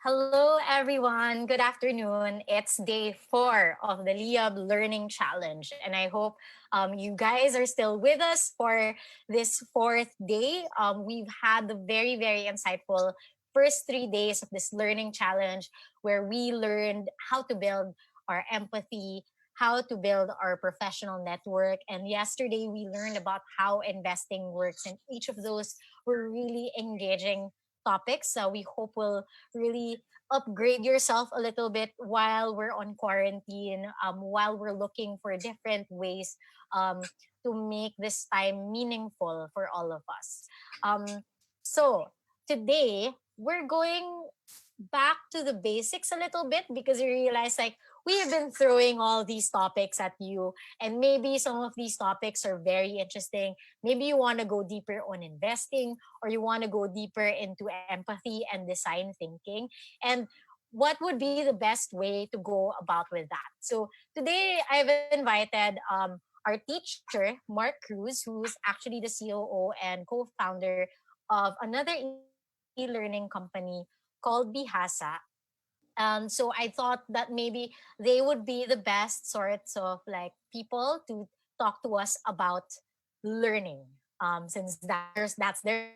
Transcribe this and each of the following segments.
Hello, everyone. Good afternoon. It's day 4 of the Liyab Learning Challenge. And I hope you guys are still with us for this fourth day. We've had the very, very insightful first 3 days of this learning challenge where we learned how to build our empathy, how to build our professional network. And yesterday, we learned about how investing works. And each of those were really engaging topics. So we hope will really upgrade yourself a little bit while we're on quarantine, while we're looking for different ways to make this time meaningful for all of us. Um, so today we're going back to the basics a little bit because we realize like we have been throwing all these topics at you and maybe some of these topics are very interesting. Maybe you want to go deeper on investing or you want to go deeper into empathy and design thinking. And what would be the best way to go about with that? So today I've invited our teacher, Marc Cruz, who's actually the COO and co-founder of another e-learning company called Bihasa. So I thought that maybe they would be the best sorts of like people to talk to us about learning. Since that's their specialty, they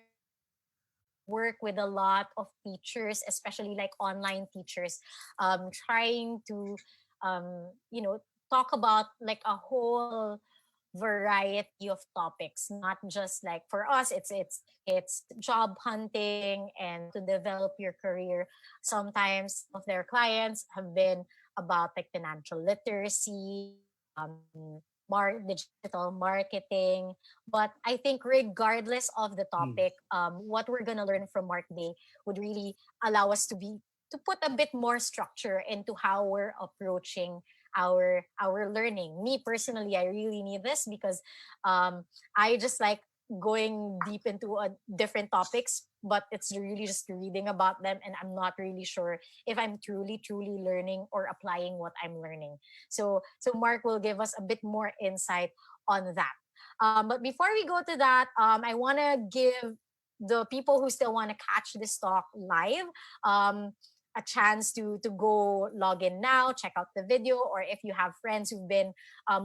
work with a lot of teachers, especially like online teachers, trying to, talk about like a whole variety of topics, not just like for us it's job hunting and how to develop your career. Sometimes some of their clients have been about like financial literacy, digital marketing. But I think regardless of the Mm. topic, what we're gonna learn from Mark Day would really allow us to put a bit more structure into how we're approaching our learning. Me personally, I really need this because I just like going deep into different topics, but it's really just reading about them, and I'm not really sure if I'm truly learning or applying what I'm learning. So Mark will give us a bit more insight on that. But before we go to that, I want to give the people who still want to catch this talk live a chance to go log in now, check out the video, or if you have friends who've been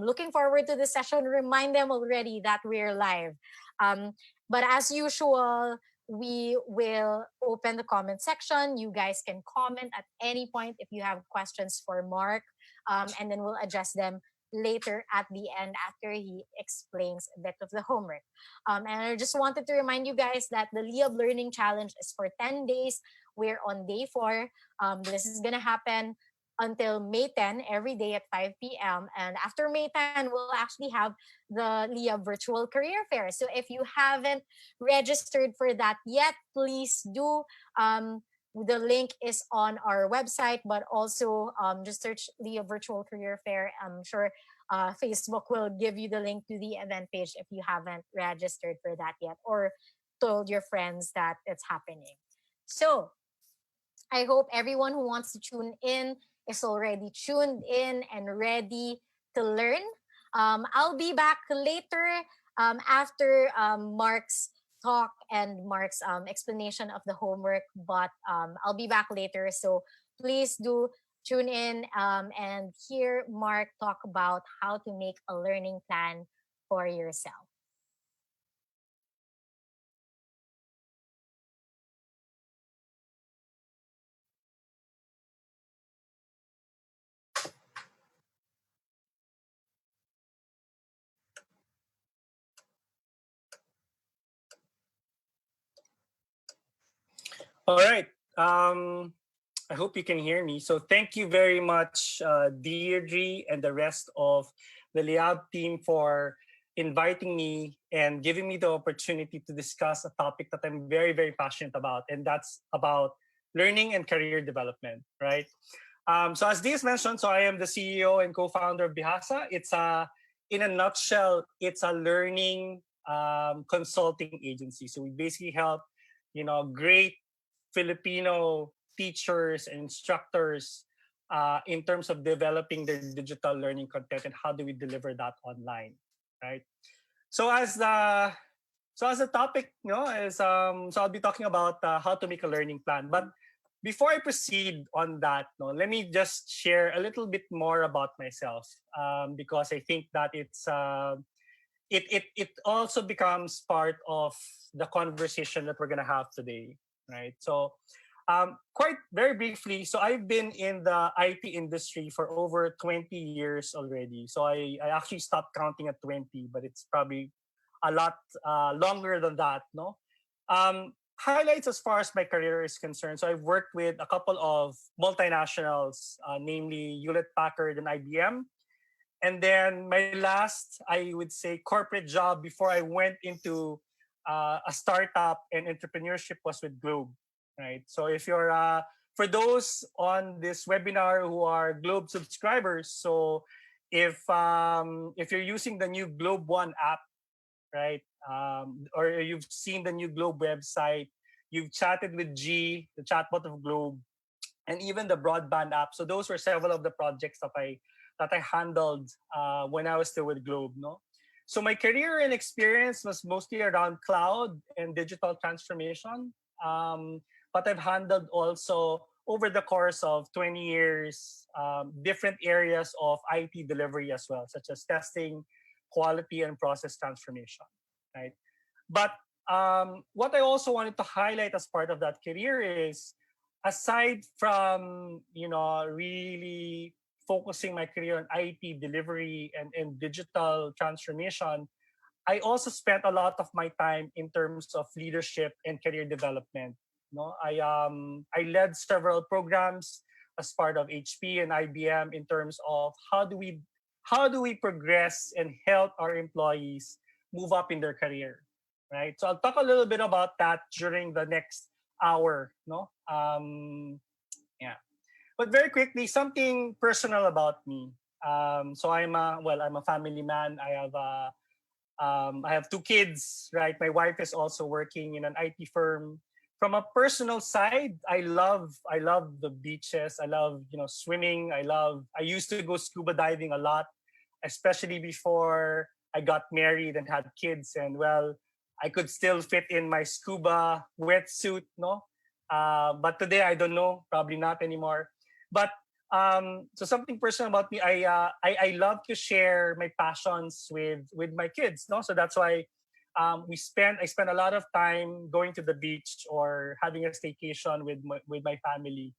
looking forward to the session, remind them already that we're live. Um, but as usual, we will open the comment section. You guys can comment at any point if you have questions for Mark, and then we'll address them later at the end after he explains a bit of the homework. And I just wanted to remind you guys that the Liyab Learning Challenge is for 10 days. We're on day 4. This is going to happen until May 10 every day at 5 p.m. And after May 10, we'll actually have the Liyab Virtual Career Fair. So if you haven't registered for that yet, please do. The link is on our website, but also just search Liyab Virtual Career Fair. I'm sure Facebook will give you the link to the event page if you haven't registered for that yet or told your friends that it's happening. So I hope everyone who wants to tune in is already tuned in and ready to learn. I'll be back later after Mark's talk and Mark's explanation of the homework, but I'll be back later. So please do tune in and hear Mark talk about how to make a learning plan for yourself. All right. I hope you can hear me. So thank you very much, Deirdre and the rest of the Liab team for inviting me and giving me the opportunity to discuss a topic that I'm very, very passionate about, and that's about learning and career development, right? So as Diaz mentioned, so I am the CEO and co-founder of Bihasa. In a nutshell, it's a learning consulting agency. So we basically help, great Filipino teachers and instructors in terms of developing their digital learning content and how do we deliver that online, right? So as the topic, is so I'll be talking about how to make a learning plan. But before I proceed on that, no, let me just share a little bit more about myself, because I think that it also becomes part of the conversation that we're gonna have today, right? So, quite very briefly, so I've been in the IT industry for over 20 years already. So I actually stopped counting at 20, but it's probably a lot longer than that, no? Highlights as far as my career is concerned. So I've worked with a couple of multinationals, namely Hewlett Packard and IBM. And then my last, I would say, corporate job before I went into a startup and entrepreneurship was with Globe, right? So if you're for those on this webinar who are Globe subscribers, so if you're using the new Globe One app, right, or you've seen the new Globe website, you've chatted with G, the chatbot of Globe, and even the broadband app. So those were several of the projects that I handled when I was still with Globe. No, so my career and experience was mostly around cloud and digital transformation. But I've handled also over the course of 20 years different areas of IT delivery as well, such as testing, quality, and process transformation. Right, but what I also wanted to highlight as part of that career is, aside from really focusing my career on IT delivery and digital transformation, I also spent a lot of my time in terms of leadership and career development. No, I led several programs as part of HP and IBM in terms of how do we progress and help our employees move up in their career, right? So I'll talk a little bit about that during the next hour. No, yeah. But very quickly, something personal about me. So I'm a family man. I have two kids, right? My wife is also working in an IT firm. From a personal side, I love the beaches. I love swimming. I used to go scuba diving a lot, especially before I got married and had kids. And well, I could still fit in my scuba wetsuit, no. But today I don't know, probably not anymore. But so something personal about me, I love to share my passions with my kids, no. So that's why I spend a lot of time going to the beach or having a staycation with my family.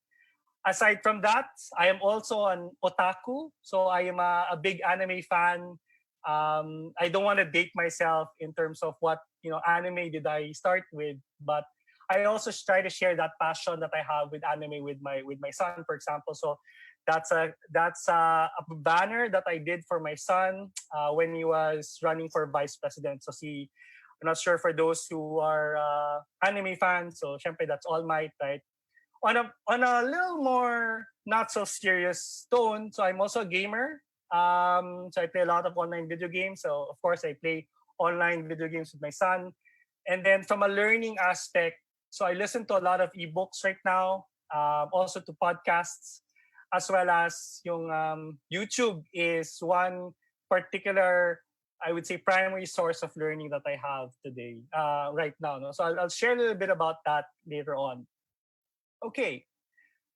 Aside from that, I am also an otaku. So I am a big anime fan. I don't want to date myself in terms of what anime did I start with, but I also try to share that passion that I have with anime with my son, for example. So that's a banner that I did for my son when he was running for vice president. So see, I'm not sure for those who are anime fans. So syempre that's All Might, right? On a little more not so serious tone, so I'm also a gamer. So I play a lot of online video games. So of course I play online video games with my son. And then from a learning aspect, so I listen to a lot of ebooks right now, also to podcasts, as well as yung YouTube is one particular, I would say, primary source of learning that I have today, right now. No? So I'll share a little bit about that later on. Okay,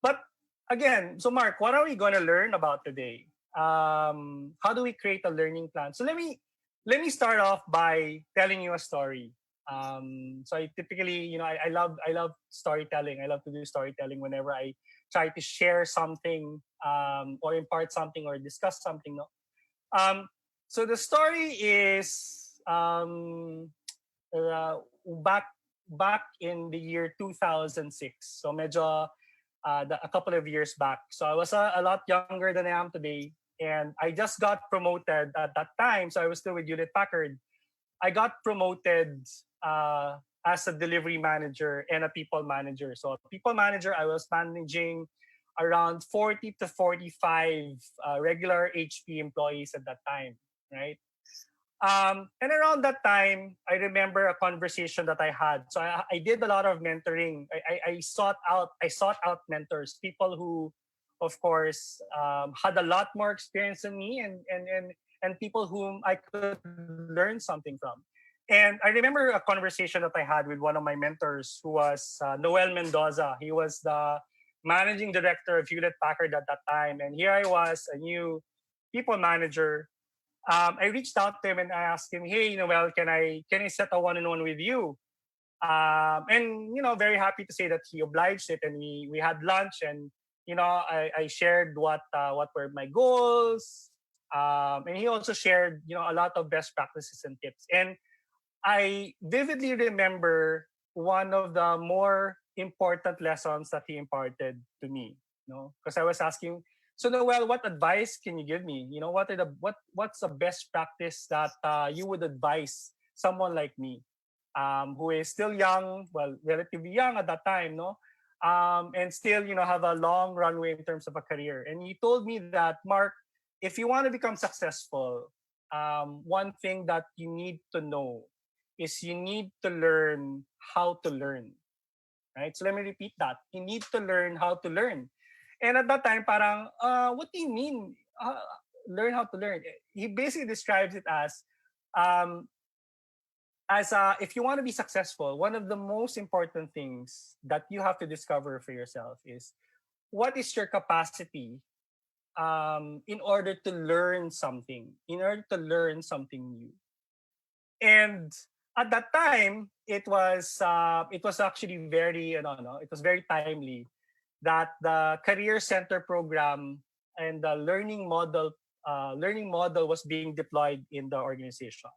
but again, so Mark, what are we going to learn about today? How do we create a learning plan? So let me start off by telling you a story. So I typically, I love storytelling. I love to do storytelling whenever I try to share something, or impart something or discuss something. No. So the story is back in the year 2006. So medyo a couple of years back. So I was a lot younger than I am today, and I just got promoted at that time. So I was still with Hewlett Packard. I got promoted as a delivery manager and a people manager. So a people manager, I was managing around 40 to 45 regular HP employees at that time, right? And around that time, I remember a conversation that I had. So I did a lot of mentoring. I sought out mentors, people who, of course, had a lot more experience than me, and people whom I could learn something from. And I remember a conversation that I had with one of my mentors, who was Noel Mendoza. He was managing director of Hewlett Packard at that time. And here I was, a new people manager. I reached out to him and I asked him, "Hey, Noel, can I set a one-on-one with you?" And very happy to say that he obliged it, and we had lunch, and I shared what were my goals, and he also shared a lot of best practices and tips. And I vividly remember one of the more important lessons that he imparted to me. Because I was asking, so Noel, what advice can you give me? What's the best practice that you would advise someone like me, who is still young, well, relatively young at that time, no, and still have a long runway in terms of a career. And he told me that, Mark, if you want to become successful, one thing that you need to know is you need to learn how to learn, right? So let me repeat that. You need to learn how to learn. And at that time, parang, what do you mean? Learn how to learn? He basically describes it um, if you want to be successful, one of the most important things that you have to discover for yourself is what is your capacity, in order to learn something, new. And at that time, it was actually very, it was very timely that the career center program and the learning model was being deployed in the organization,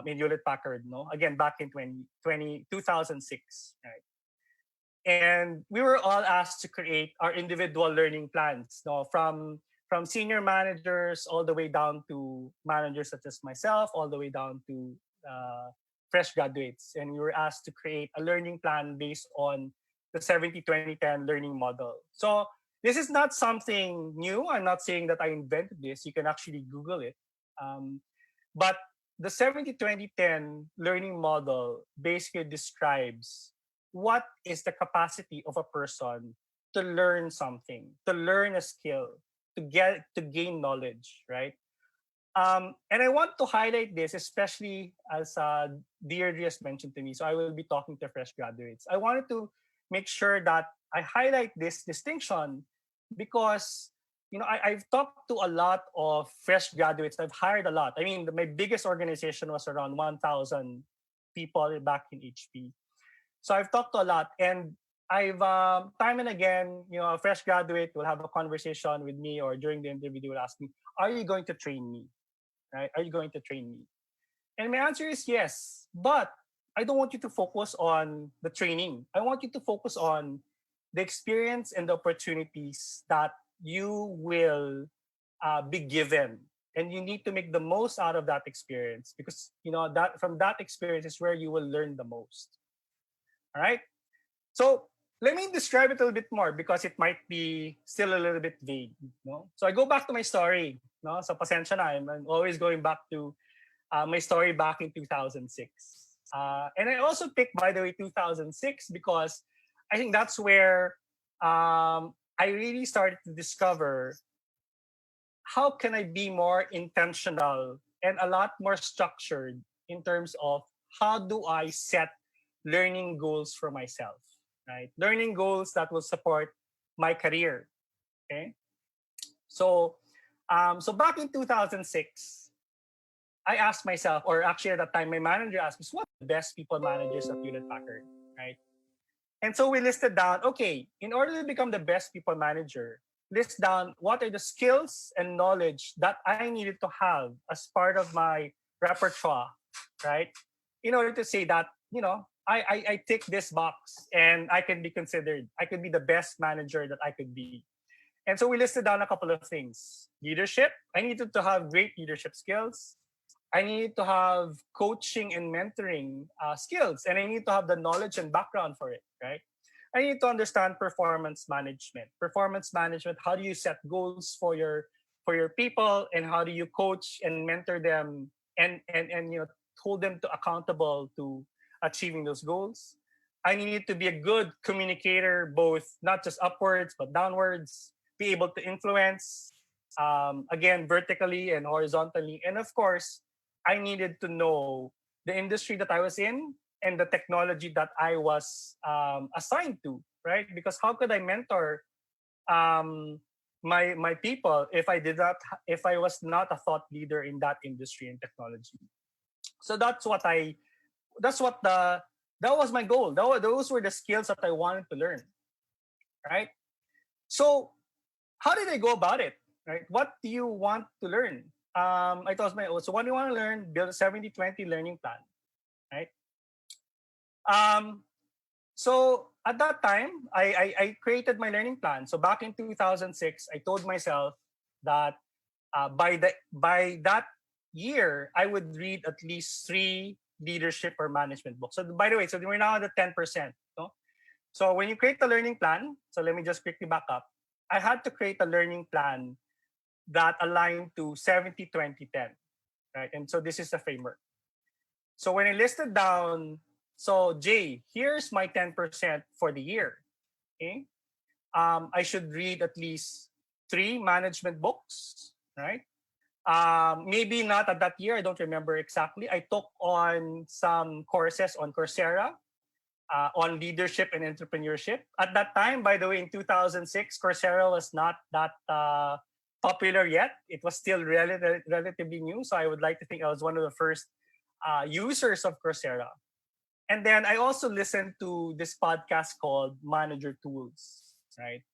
in Hewlett Packard, no, again back in 2006, right? And we were all asked to create our individual learning plans, no, from senior managers all the way down to managers such as myself, all the way down to fresh graduates. And we were asked to create a learning plan based on the 70-20-10 learning model. So this is not something new. I'm not saying that I invented this. You can actually Google it. But the 70-20-10 learning model basically describes what is the capacity of a person to learn something, to learn a skill, to gain knowledge, right? And I want to highlight this, especially as Deirdre has mentioned to me. So I will be talking to fresh graduates. I wanted to make sure that I highlight this distinction because I've talked to a lot of fresh graduates. I've hired a lot. I mean, my biggest organization was around 1,000 people back in HP. So I've talked to a lot, and I've time and again, a fresh graduate will have a conversation with me, or during the interview, they will ask me, "Are you going to train me? Right? Are you going to train me?" And my answer is yes, but I don't want you to focus on the training. I want you to focus on the experience and the opportunities that you will be given, and you need to make the most out of that experience, because that from that experience is where you will learn the most. All right. So let me describe it a little bit more because it might be still a little bit vague. No? So I go back to my story. No? So pasensya na, I'm always going back to my story back in 2006. And I also picked, by the way, 2006 because I think that's where I really started to discover how can I be more intentional and a lot more structured in terms of how do I set learning goals for myself, right? Learning goals that will support my career. Okay. So back in 2006, I asked myself, or actually at that time, my manager asked me, what are the best people managers at Hewlett Packard, right? And so we listed down, okay, in order to become the best people manager, list down what are the skills and knowledge that I needed to have as part of my repertoire, right? In order to say that, I tick this box and I can be considered, I could be the best manager that I could be. And so we listed down a couple of things. Leadership, I needed to have great leadership skills. I need to have coaching and mentoring skills, and I need to have the knowledge and background for it, right? I need to understand performance management. Performance management, how do you set goals for your people, and how do you coach and mentor them, and hold them to accountable to achieving those goals. I need to be a good communicator, both not just upwards but downwards, be able to influence, again, vertically and horizontally. And of course, I needed to know the industry that I was in and the technology that I was assigned to. right? Because how could I mentor um, my people if if I was not a thought leader in that industry and technology? So that's what the that was my goal. Those were the skills that I wanted to learn, right? So how did I go about it? Right? What do you want to learn? I told my so what do you want to learn? Build a 70-20 learning plan, right? Um, so at that time, I created my learning plan. So back in 2006, I told myself that by that year, I would read at least three leadership or management books. So by the way, so we're now at the 10%. No? So when you create a learning plan, so let me just quickly back up. I had to create a learning plan that aligned to 70-20-10, right? And so this is the framework. So when I listed down, so Jay, here's my 10% for the year. Okay. I should read at least three management books, right? Maybe not at that year. I don't remember exactly. I took on some courses on Coursera on leadership and entrepreneurship. At that time, by the way, in 2006, Coursera was not that popular yet. It was still relatively new. So I would like to think I was one of the first users of Coursera. And then I also listened to this podcast called Manager Tools, right?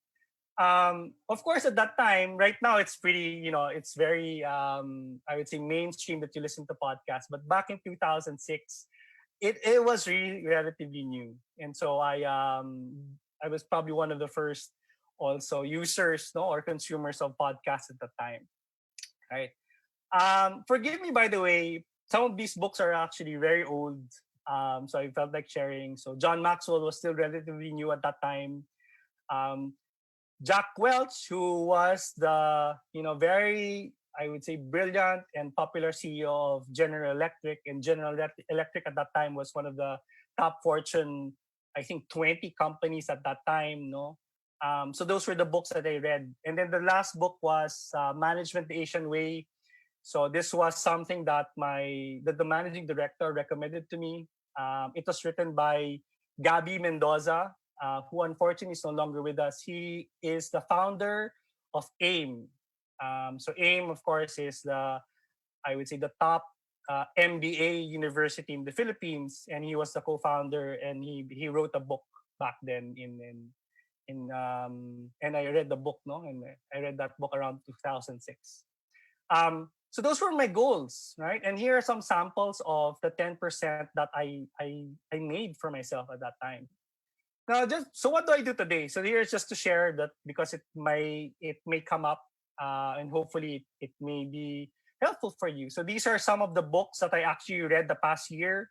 Of course, at that time, right now, it's pretty, it's very, I would say, mainstream that you listen to podcasts. But back in 2006, it was really relatively new. And so I was probably one of the first also users, no, or consumers of podcasts at the time, right? Forgive me, by the way, some of these books are actually very old. So I felt like sharing. So John Maxwell was still relatively new at that time. Um, Jack Welch, who was the very, I would say, brilliant and popular CEO of General Electric, and General Electric at that time was one of the top Fortune, I think, 20 companies at that time. No, so those were the books that I read, and then the last book was Management the Asian Way. So this was something that the managing director recommended to me. It was written by Gabby Mendoza, who unfortunately is no longer with us. He is the founder of AIM. So AIM, of course, is I would say the top MBA university in the Philippines, and he was the co-founder, and he wrote a book back then and I read the book, no, and I read that book around 2006. So those were my goals, right? And here are some samples of the 10% that I made for myself at that time. Now, just so what do I do today? So here's just to share that because it may come up, and hopefully it may be helpful for you. So these are some of the books that I actually read the past year.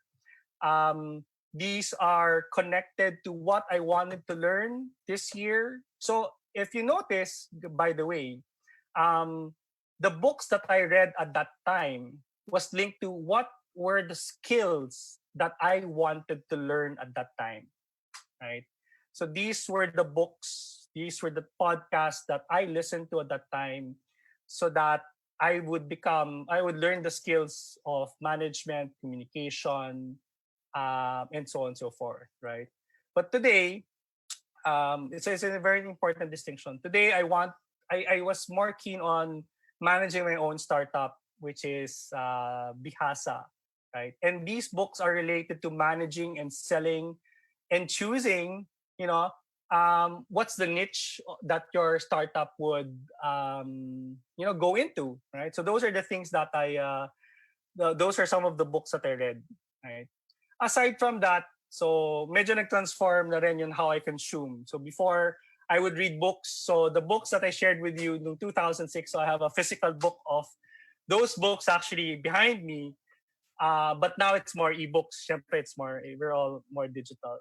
These are connected to what I wanted to learn this year. So if you notice, by the way, um, the books that I read at that time was linked to what were the skills that I wanted to learn at that time, right? So these were the books, these were the podcasts that I listened to at that time so that I would learn the skills of management, communication, and so on and so forth, right? But today, it's a very important distinction. Today, I was more keen on managing my own startup, which is Bihasa, right? And these books are related to managing and selling and choosing, you know, what's the niche that your startup would, go into, right? So those are the things that those are some of the books that I read, right? Aside from that, so medyo nag-transform na rin yun how I consume. So before, I would read books. So the books that I shared with you in 2006, so I have a physical book of those books actually behind me. But now it's more ebooks. Syempre, we're all more digital.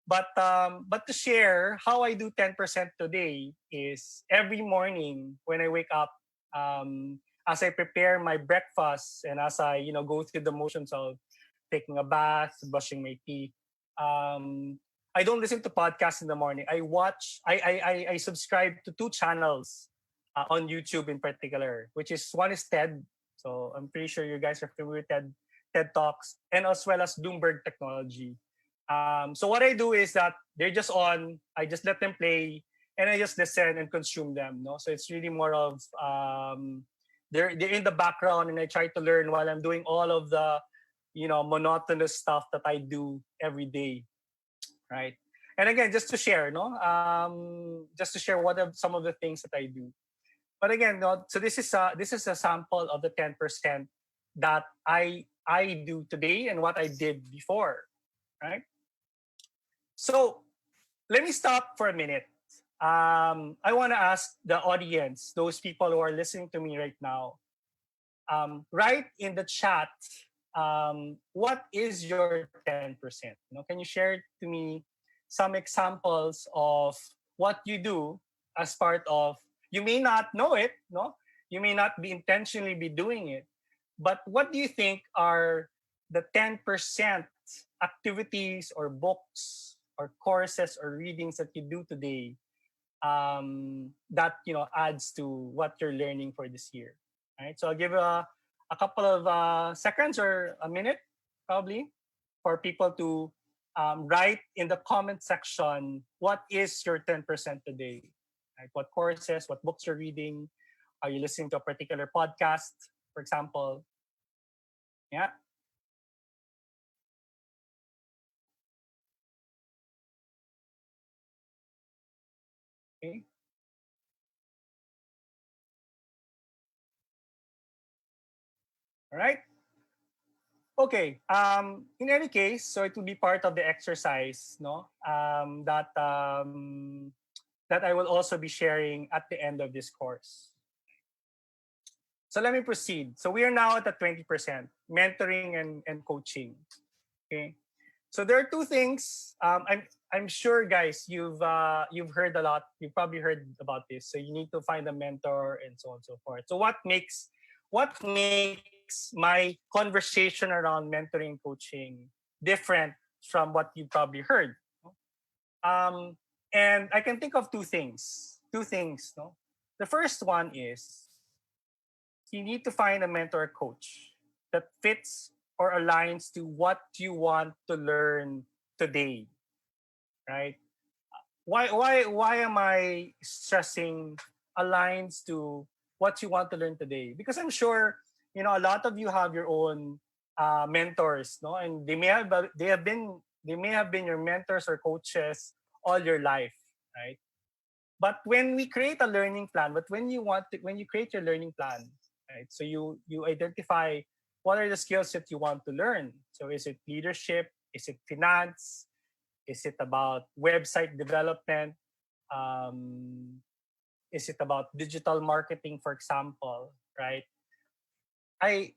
But to share how I do 10% today is every morning when I wake up, as I prepare my breakfast and as I go through the motions of taking a bath, brushing my teeth. I don't listen to podcasts in the morning. I watch. I subscribe to two channels on YouTube in particular, which is one is TED. So I'm pretty sure you guys are familiar with TED Talks, and as well as Bloomberg Technology. So what I do is that they're just on. I just let them play, and I just listen and consume them. No, so it's really more of they're in the background, and I try to learn while I'm doing all of the monotonous stuff that I do every day, right? And again, just to share, no, just to share what are some of the things that I do. But again, no, so this is a sample of the 10% that I do today and what I did before, right? So let me stop for a minute. I want to ask the audience, those people who are listening to me right now, write in the chat, what is your 10%? Can you share to me some examples of what you do as part of, you may not know it, no? You may not be intentionally be doing it, but what do you think are the 10% activities or books or courses or readings that you do today, that adds to what you're learning for this year. Right. So I'll give a couple of seconds or a minute, probably, for people to write in the comment section what is your 10% today. Right? What courses, what books you're reading? Are you listening to a particular podcast, for example? Yeah. Okay. All right. Okay. In any case, so it will be part of the exercise, no? That I will also be sharing at the end of this course. So let me proceed. So we are now at the 20%, mentoring and coaching. Okay. So there are two things. I'm sure, guys, you've heard a lot. You've probably heard about this. So you need to find a mentor and so on and so forth. So what makes my conversation around mentoring and coaching different from what you probably heard? Um, and I can think of two things. Two things. No, the first one is you need to find a mentor or coach that fits or aligns to what you want to learn today, right? Why am I stressing aligns to what you want to learn today? Because I'm sure a lot of you have your own mentors, no, and they may have been your mentors or coaches all your life, right? But when we create a learning plan, but when you create your learning plan, right? So you identify what are the skills that you want to learn. So is it leadership? Is it finance? Is it about website development? Um, is it about digital marketing, for example? Right? I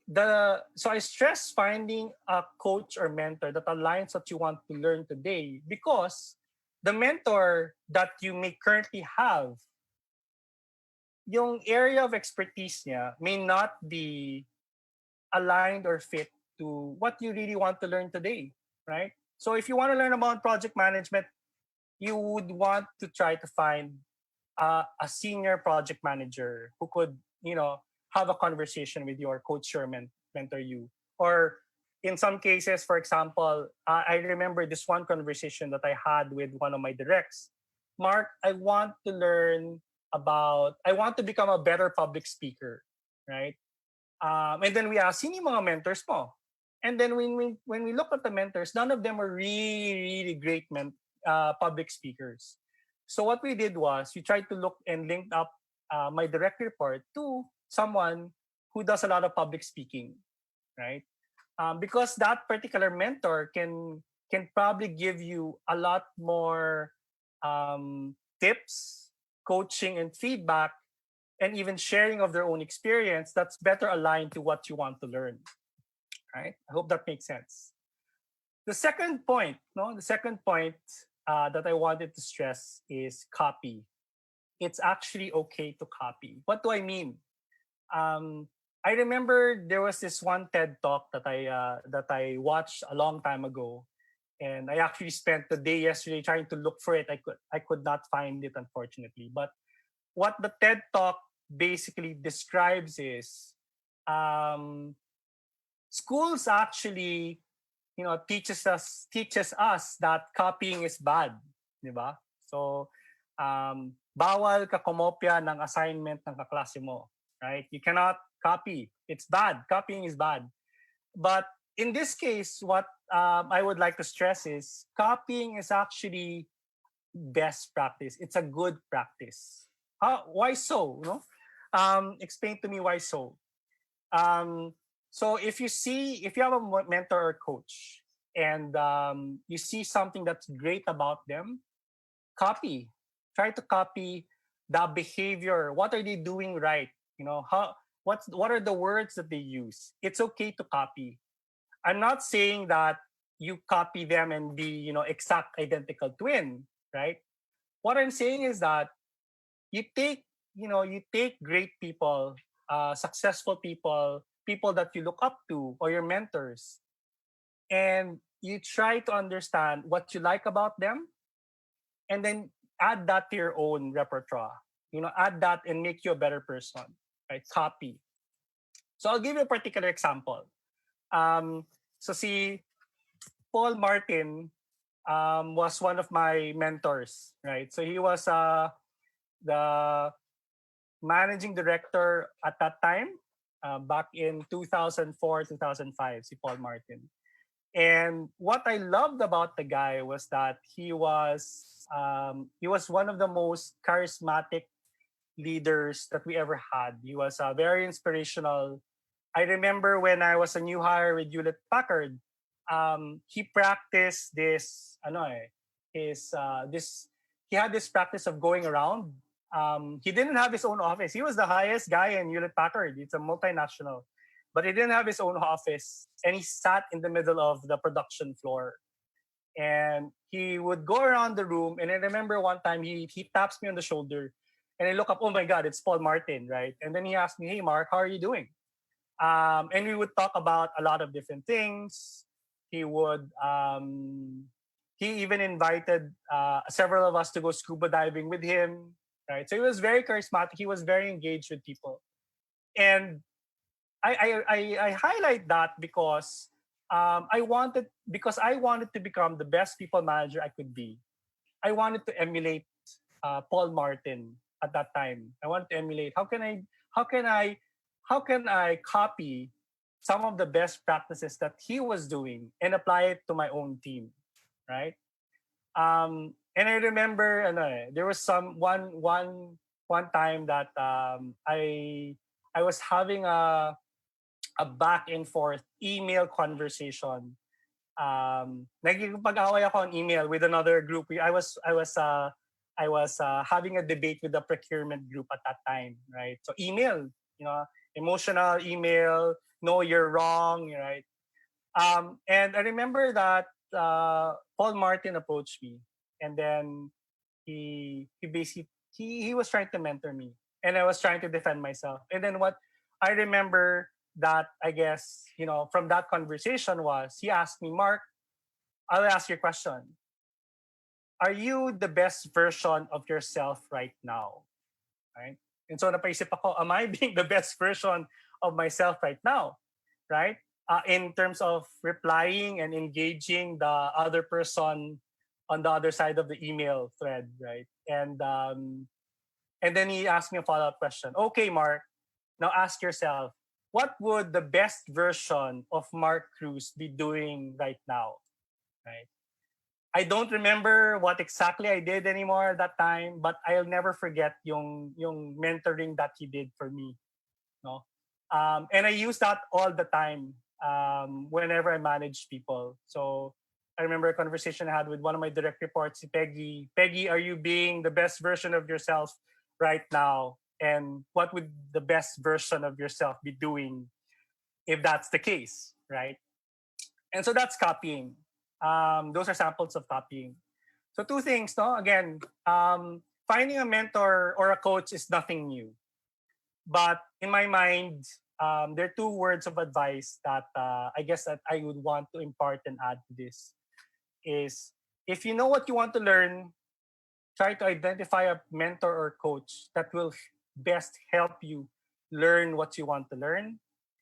stress finding a coach or mentor that aligns what you want to learn today, because the mentor that you may currently have, yung area of expertise niya may not be aligned or fit to what you really want to learn today, right? So if you want to learn about project management, you would want to try to find a senior project manager who could, have a conversation with you or coach you or mentor you. Or in some cases, for example, I remember this one conversation that I had with one of my directs. Mark, I want to become a better public speaker, right? And then we asked, sino yung mga mentors mo? And then when we look at the mentors, none of them were really, really great public speakers. So what we did was we tried to look and link up my direct report to someone who does a lot of public speaking, right? Because that particular mentor can probably give you a lot more tips, coaching, and feedback, and even sharing of their own experience that's better aligned to what you want to learn, right? I hope that makes sense. The second point, no, the second point that I wanted to stress is copy. It's actually okay to copy. What do I mean? Um, I remember there was this one TED talk that I watched a long time ago, and I actually spent the day yesterday trying to look for it. I could not find it, unfortunately. But what the TED talk basically describes is, um, schools actually teaches us that copying is bad, di ba? So bawal ka kumopya ng assignment ng kaklase mo, right? You cannot copy. It's bad. Copying is bad. But in this case, what I would like to stress is copying is actually best practice. It's a good practice. Why so? No? Explain to me why so. Um, so if you have a mentor or coach and you see something that's great about them, copy. Try to copy the behavior. What are they doing right? What are the words that they use? It's okay to copy. I'm not saying that you copy them and be, exact identical twin, right? What I'm saying is that you take, you take great people, successful people, people that you look up to or your mentors, and you try to understand what you like about them, and then add that to your own repertoire. Add that and make you a better person, right? Copy. So I'll give you a particular example. So see, Paul Martin was one of my mentors, right? So he was the managing director at that time, back in 2004, 2005, si Paul Martin. And what I loved about the guy was that he was one of the most charismatic leaders that we ever had. He was very inspirational. I remember when I was a new hire with Hewlett Packard, he practiced this, he had this practice of going around. He didn't have his own office. He was the highest guy in Hewlett Packard. It's a multinational, but he didn't have his own office, and he sat in the middle of the production floor. And he would go around the room. And I remember one time he taps me on the shoulder, and I look up. Oh my God, it's Paul Martin, right? And then he asked me, "Hey, Mark, how are you doing?" And we would talk about a lot of different things. He would he even invited several of us to go scuba diving with him, right? So he was very charismatic. He was very engaged with people, and I highlight that because I wanted to become the best people manager I could be. I wanted to emulate Paul Martin at that time. I wanted to emulate. How can I how can I copy some of the best practices that he was doing and apply it to my own team, right? And I remember, there was one time that I was having a back and forth email conversation. Nagkikipag-away ako on email with another group. I was having a debate with the procurement group at that time, right? So email, emotional email. No, you're wrong, right? And I remember that Paul Martin approached me, and then he basically he was trying to mentor me, and I was trying to defend myself. And then what I remember that, I guess, from that conversation was, he asked me, Mark, I'll ask you a question. Are you the best version of yourself right now? Right? And so napaisip ako, am I being the best version of myself right now? Right? In terms of replying and engaging the other person on the other side of the email thread, right? And then he asked me a follow-up question. Okay, Mark, now ask yourself, what would the best version of Marc Cruz be doing right now? Right? I don't remember what exactly I did anymore that time, but I'll never forget yung mentoring that he did for me. No? And I use that all the time, whenever I manage people. So I remember a conversation I had with one of my direct reports, Peggy. Peggy, are you being the best version of yourself right now? And what would the best version of yourself be doing if that's the case, right? And so that's copying. Those are samples of copying. So two things, no? Again, finding a mentor or a coach is nothing new. But in my mind, there are two words of advice that I guess that I would want to impart and add to this is, if you know what you want to learn, try to identify a mentor or coach that will best help you learn what you want to learn.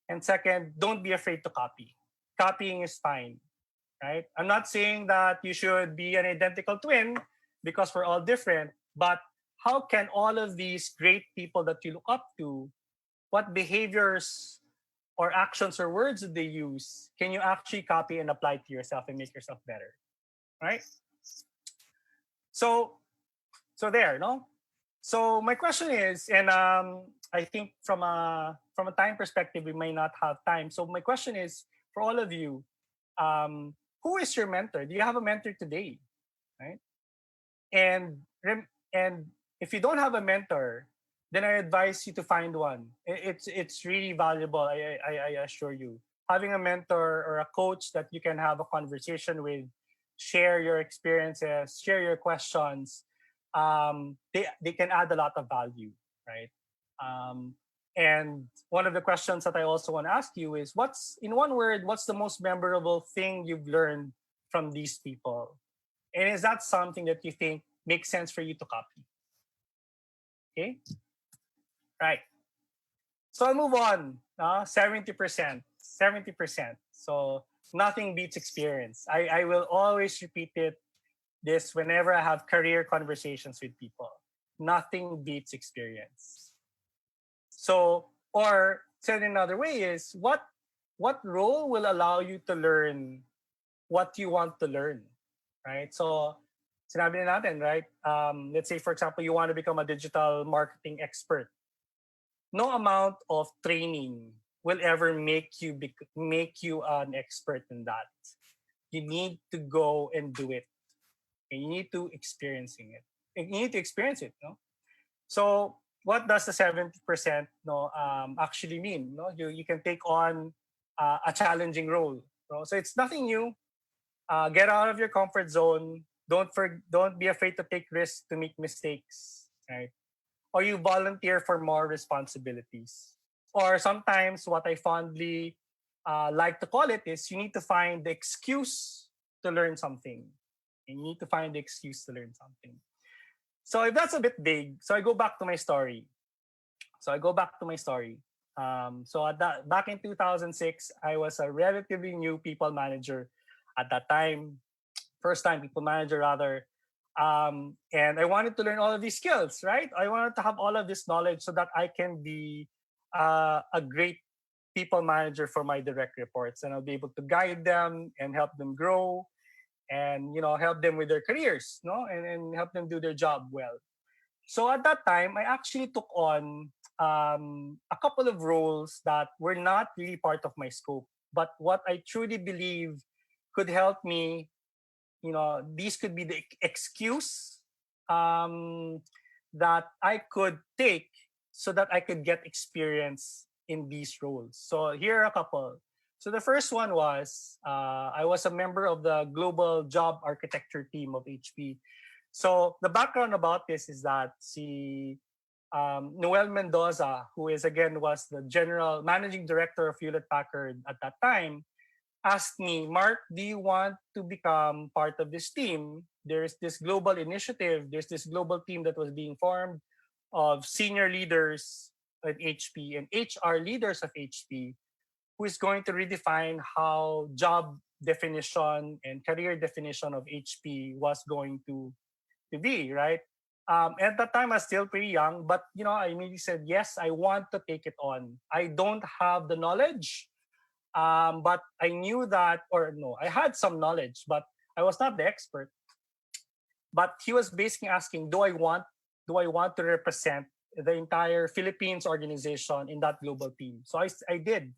And second, don't be afraid to copy. Copying is fine. right? I'm not saying that you should be an identical twin because we're all different, but how can all of these great people that you look up to, what behaviors or actions or words that they use, can you actually copy and apply to yourself and make yourself better, right? So, so there, no. So my question is, and I think from a time perspective, we may not have time. So my question is for all of you, who is your mentor? Do you have a mentor today, right? And if you don't have a mentor, then I advise you to find one. It's really valuable. I assure you. Having a mentor or a coach that you can have a conversation with, share your experiences, share your questions. They can add a lot of value, right? Um, and one of the questions that I also want to ask you is, what's in one word? What's the most memorable thing you've learned from these people? And is that something that you think makes sense for you to copy? Okay, right. So I'll move on. 70%, 70%. So nothing beats experience. I will always repeat this whenever I have career conversations with people. Nothing beats experience. So, or said another way is, what role will allow you to learn what you want to learn, right? So, sinabi na natin, right? Let's say, for example, you want to become a digital marketing expert. No amount of training will ever make you an expert in that. You need to go and do it, and you need to experiencing it. And you need to experience it, no? So, what does the 70% no actually mean? No, you can take on a challenging role. No? So it's nothing new. Get out of your comfort zone. Don't be afraid to take risks to make mistakes, right? Or you volunteer for more responsibilities. Or sometimes what I fondly like to call it is, you need to find the excuse to learn something. And you need to find the excuse to learn something. So if that's a bit big, so I go back to my story. So I go back to my story. So at that, back in 2006, I was a relatively new people manager at that time, first time people manager rather. And I wanted to learn all of these skills, right? I wanted to have all of this knowledge so that I can be a great people manager for my direct reports, and I'll be able to guide them and help them grow, and help them with their careers, no, and help them do their job well. So at that time, I actually took on a couple of roles that were not really part of my scope, but what I truly believe could help me. These could be the excuse um, that I could take so that I could get experience in these roles. So here are a couple. So the first one was I was a member of the global job architecture team of HP. So the background about this is that Noel Mendoza, who is again was the general managing director of Hewlett Packard at that time, asked me, Mark, do you want to become part of this team? There's this global initiative, there's this global team that was being formed of senior leaders at HP and HR leaders of HP, who is going to redefine how job definition and career definition of HP was going to be, right? At that time, I was still pretty young, but I immediately said, yes, I want to take it on. I don't have the knowledge, but I knew that, or no, I had some knowledge, but I was not the expert. But he was basically asking, do I want to represent the entire Philippines organization in that global team? So I did.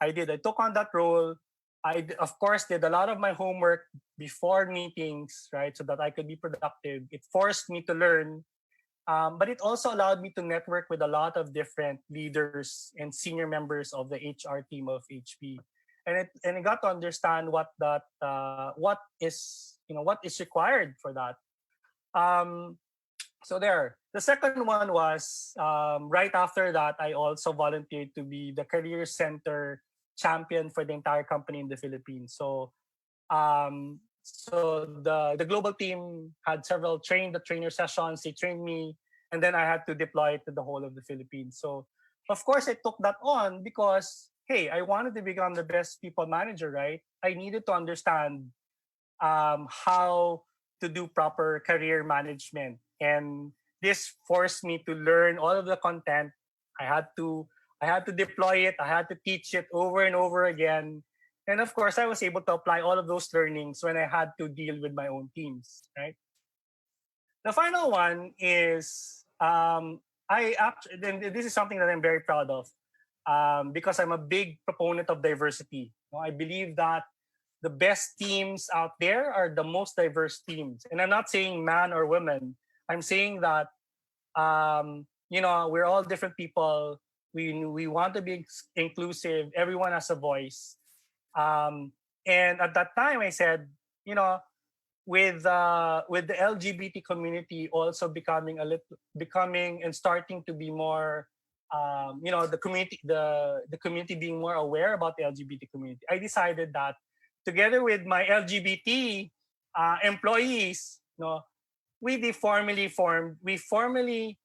I took on that role. Of course, did a lot of my homework before meetings, right, so that I could be productive. It forced me to learn, but it also allowed me to network with a lot of different leaders and senior members of the HR team of HP, and I got to understand what is required for that. Um, so there. The second one was right after that, I also volunteered to be the career center champion for the entire company in the Philippines. So the global team had several train the trainer sessions. They trained me, and then I had to deploy it to the whole of the Philippines. So of course I took that on because, hey, I wanted to become the best people manager, right? I needed to understand how to do proper career management. And this forced me to learn all of the content. I had to I had to deploy it. I had to teach it over and over again. And of course, I was able to apply all of those learnings when I had to deal with my own teams. Right. The final one is I actually, this is something that I'm very proud of, because I'm a big proponent of diversity. I believe that the best teams out there are the most diverse teams. And I'm not saying man or women. I'm saying that we're all different people. We want to be inclusive. Everyone has a voice. Um, and at that time, I said, you know, with the LGBT community also becoming and starting to be more, the community being more aware about the LGBT community. I decided that together with my LGBT employees, we formally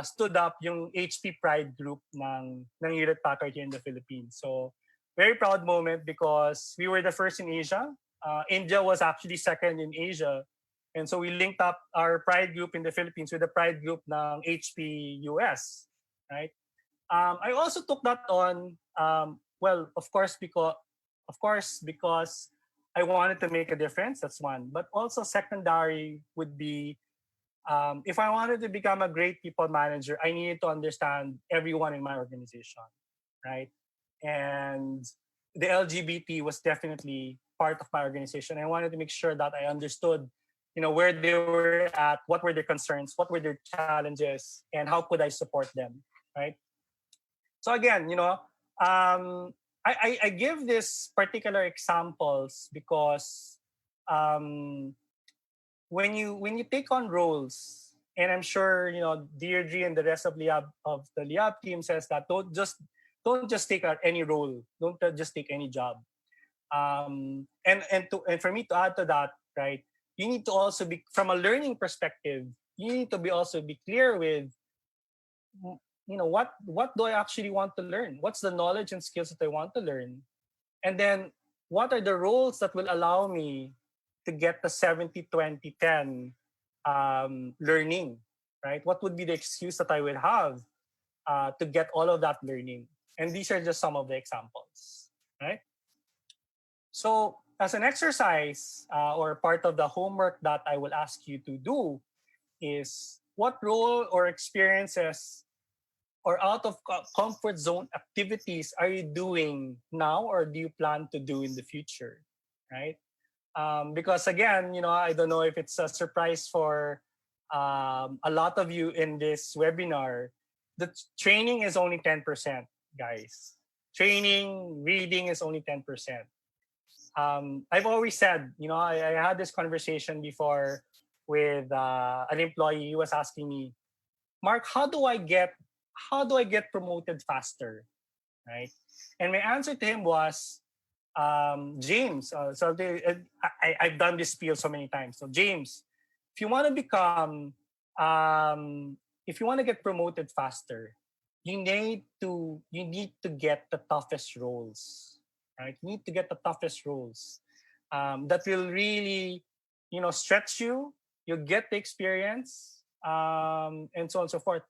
stood up yung HP Pride group ng Hewlett Packard here in the Philippines. So very proud moment because we were the first in Asia. India was actually second in Asia. And so we linked up our Pride group in the Philippines with the Pride group ng HP US, right? I also took that on, of course, because I wanted to make a difference. That's one. But also secondary would be, if I wanted to become a great people manager, I needed to understand everyone in my organization, right? And the LGBT was definitely part of my organization. I wanted to make sure that I understood, where they were at, what were their concerns, what were their challenges, and how could I support them, right? So again, I give this particular examples because um, when you take on roles, and I'm sure Deirdre and the rest of the Liyab team says that don't just take any role, don't just take any job. And for me to add to that, right, you need to also be, from a learning perspective, you need to be also be clear with, what do I actually want to learn? What's the knowledge and skills that I want to learn? And then what are the roles that will allow me to get the 70-20-10 learning, right? What would be the excuse that I would have to get all of that learning? And these are just some of the examples, right? So as an exercise, or part of the homework that I will ask you to do, is what role or experiences or out of comfort zone activities are you doing now or do you plan to do in the future, right? Because again, I don't know if it's a surprise for a lot of you in this webinar. The training is only 10%, guys. Training, reading is only 10%. I've always said, I had this conversation before with an employee. He was asking me, Mark, how do I get promoted faster, right? And my answer to him was, James. I've done this spiel so many times. So James, if you want to become, if you want to get promoted faster, you need to get the toughest roles, right? You need to get the toughest roles that will really, stretch you. You get the experience, and so on and so forth.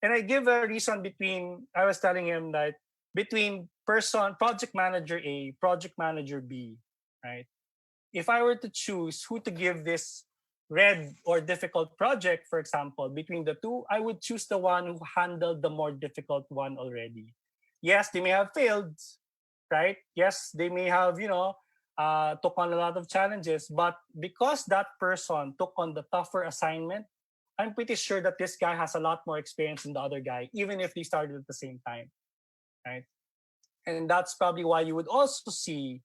And I give a reason between. I was telling him that between project manager A, project manager B, right? If I were to choose who to give this red or difficult project, for example, between the two, I would choose the one who handled the more difficult one already. Yes, they may have failed, right? Yes, they may have, took on a lot of challenges, but because that person took on the tougher assignment, I'm pretty sure that this guy has a lot more experience than the other guy, even if they started at the same time, right? And that's probably why you would also see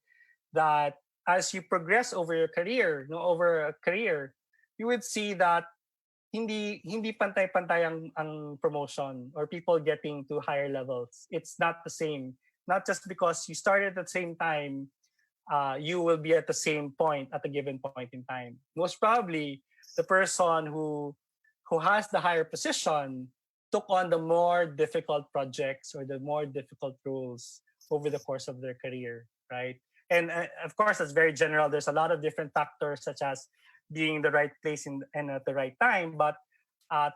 that as you progress over your career, over a career, you would see that hindi pantay-pantay ang promotion or people getting to higher levels. It's not the same. Not just because you started at the same time, you will be at the same point at a given point in time. Most probably, the person who has the higher position took on the more difficult projects or the more difficult roles over the course of their career, right? And of course, that's very general. There's a lot of different factors, such as being in the right place and at the right time. But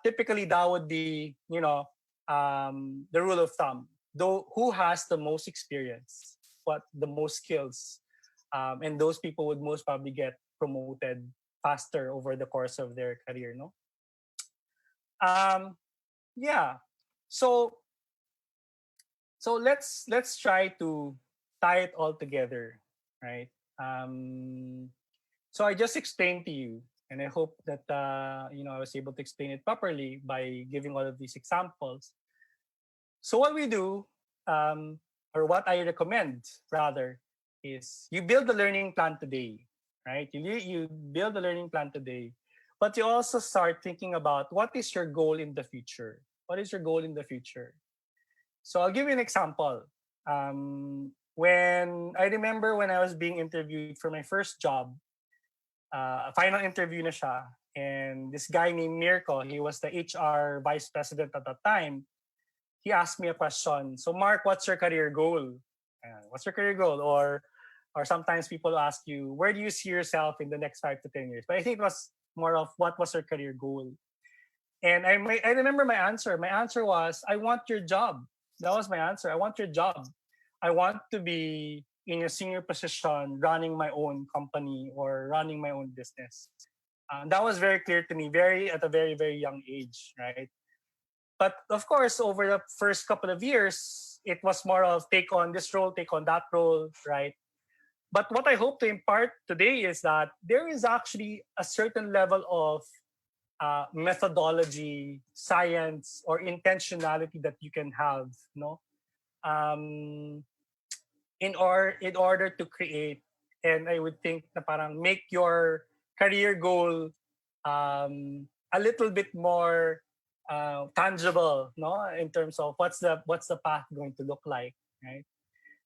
typically, that would be, the rule of thumb. Though, who has the most experience, what the most skills, and those people would most probably get promoted faster over the course of their career. No. Um, yeah. So let's try to tie it all together, right? Um, so I just explained to you, and I hope that I was able to explain it properly by giving all of these examples. So what we do, or what I recommend rather, is you build the learning plan today, right? You build the learning plan today, but you also start thinking about what is your goal in the future. What is your goal in the future? So I'll give you an example. When I remember when I was being interviewed for my first job, a final interview na siya, and this guy named Mirko, he was the HR vice president at that time. He asked me a question. So, Mark, what's your career goal? What's your career goal? Or sometimes people ask you, where do you see yourself in the next 5 to 10 years? But I think it was more of what was your career goal. And I remember my answer. My answer was, I want your job. That was my answer. I want your job. I want to be in a senior position, running my own company or running my own business. That was very clear to me, very at a very very young age, right? But of course, over the first couple of years, it was more of take on this role, take on that role, right? But what I hope to impart today is that there is actually a certain level of methodology, science, or intentionality that you can have, no, um, in order to create, and I would think na parang make your career goal a little bit more tangible, no, in terms of what's the path going to look like, right?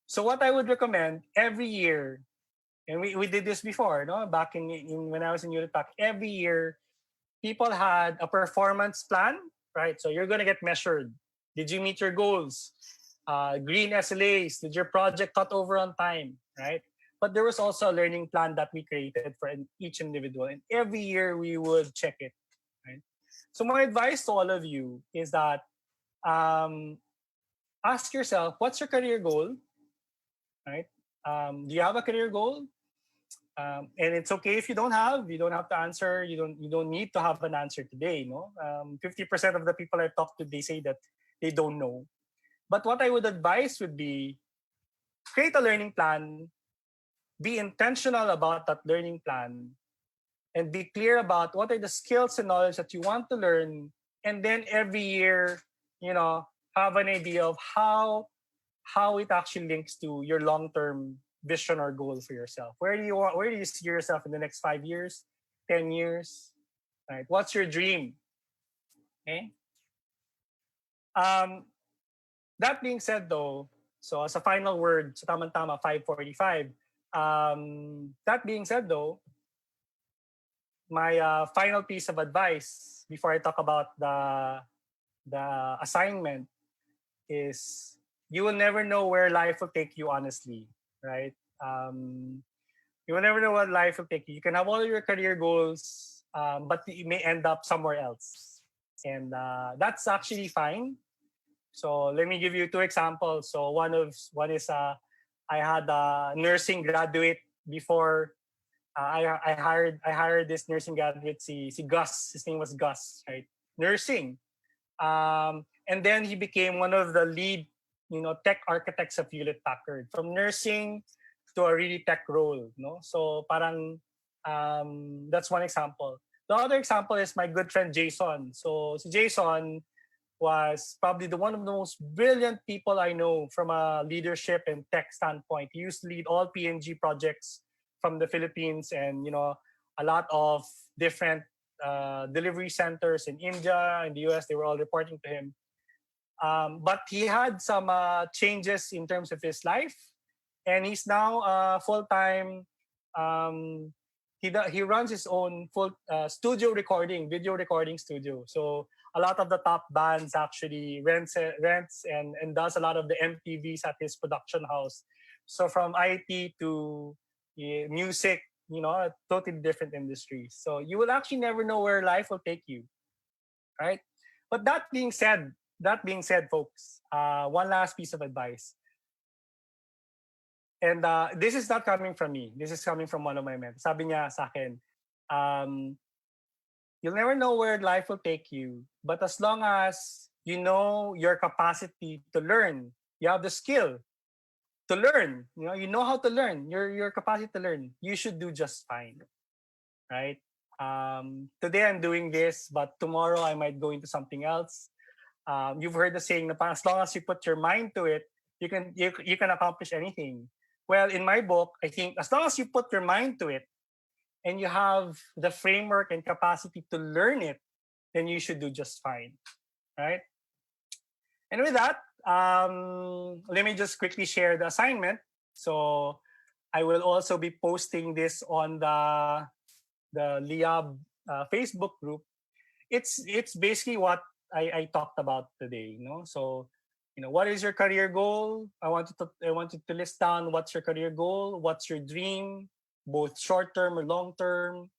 So what I would recommend every year, and we did this before, no, back in when I was in Unitac, every year people had a performance plan, right? So you're gonna get measured. Did you meet your goals? Green SLAs. Did your project cut over on time, right? But there was also a learning plan that we created for each individual, and every year we would check it, right? So my advice to all of you is that um, ask yourself, what's your career goal, right? Do you have a career goal? And it's okay if you don't have to answer. You don't need to have an answer today. No, 50% of the people I talk to, they say that they don't know. But what I would advise would be create a learning plan, be intentional about that learning plan, and be clear about what are the skills and knowledge that you want to learn. And then every year, you know, have an idea of how it actually links to your long-term vision or goal for yourself. Where do you see yourself in the next 5 years, 10 years? Right? What's your dream? Okay. Um, that being said, though, so as a final word, sa tama 5:45. That being said, though, my final piece of advice before I talk about the assignment is you will never know where life will take you. Honestly, right? Um, you will never know what life will take you. You can have all your career goals, but you may end up somewhere else, and that's actually fine. So let me give you two examples. So one is I had a nursing graduate before. I hired this nursing graduate, si Gus. His name was Gus, right? Nursing. And then he became one of the lead, tech architects of Hewlett Packard. From nursing to a really tech role, no? So parang that's one example. The other example is my good friend Jason. So si Jason was probably one of the most brilliant people I know from a leadership and tech standpoint. He used to lead all PNG projects from the Philippines, and a lot of different delivery centers in India and the US. They were all reporting to him. But he had some changes in terms of his life, and he's now full time. Um, he runs his own full studio recording, video recording studio. So a lot of the top bands actually rents and does a lot of the MTVs at his production house. So from IT to music, totally different industries. So you will actually never know where life will take you, right? But that being said, folks, one last piece of advice, and this is not coming from me. This is coming from one of my mentors. Sabi niya sa akin, um, you'll never know where life will take you, but as long as you know your capacity to learn, you have the skill to learn. You know how to learn. Your capacity to learn. You should do just fine, right? Today I'm doing this, but tomorrow I might go into something else. You've heard the saying, na parang as long as you put your mind to it, you can accomplish anything. Well, in my book, I think as long as you put your mind to it and you have the framework and capacity to learn it, then you should do just fine, right? And with that, let me just quickly share the assignment. So I will also be posting this on the Liyab Facebook group. It's basically what I talked about today. So what is your career goal? I want you to list down what's your career goal, what's your dream, both short term or long term.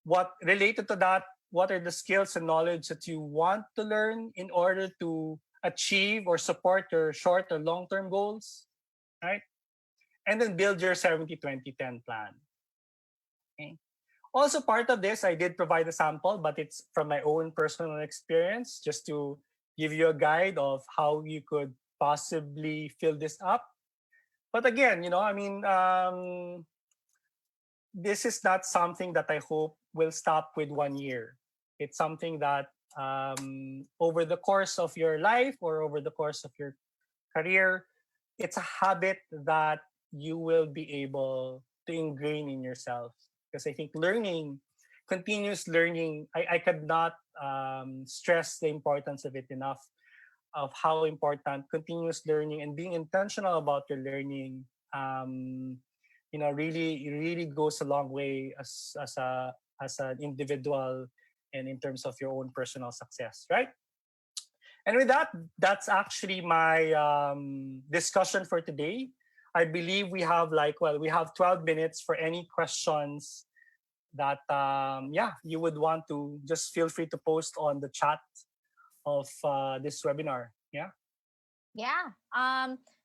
What related to that? What are the skills and knowledge that you want to learn in order to achieve or support your short or long term goals, right? And then build your 70-20-10 plan. Okay. Also, part of this, I did provide a sample, but it's from my own personal experience, just to give you a guide of how you could possibly fill this up. But again, this is not something that I hope will stop with 1 year. It's something that over the course of your life or over the course of your career, it's a habit that you will be able to ingrain in yourself. Because I think continuous learning, I could not stress the importance of it enough, of how important continuous learning and being intentional about your learning, really goes a long way as an individual and in terms of your own personal success, right? And with that, that's actually my discussion for today. I believe we have 12 minutes for any questions that you would want to just feel free to post on the chat of this webinar. Yeah. Yeah.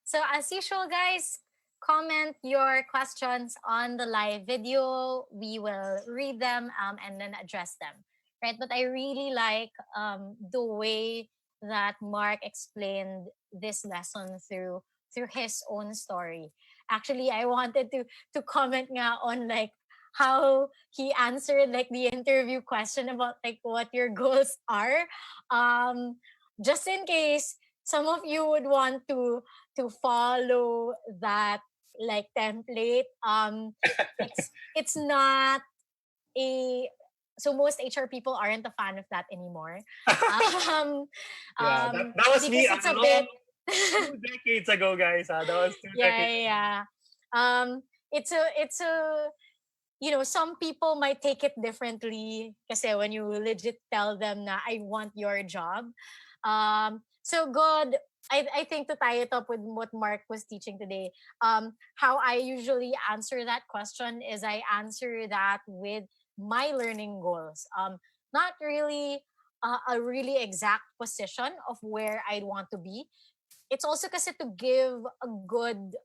So as usual, guys, comment your questions on the live video. We will read them and then address them. Right. But I really like the way that Mark explained this lesson through his own story. Actually, I wanted to comment nga on like how he answered like the interview question about like what your goals are. Just in case some of you would want to follow that like template. It's not a so most HR people aren't a fan of that anymore. um Yeah, that was me because a it's a long bit 2 decades ago, guys. That was two yeah, decades. yeah, yeah. It's a some people might take it differently kasi when you legit tell them na I want your job. So good. I think to tie it up with what Mark was teaching today, how I usually answer that question is I answer that with my learning goals. Not really a really exact position of where I'd want to be. It's also kasi to give a good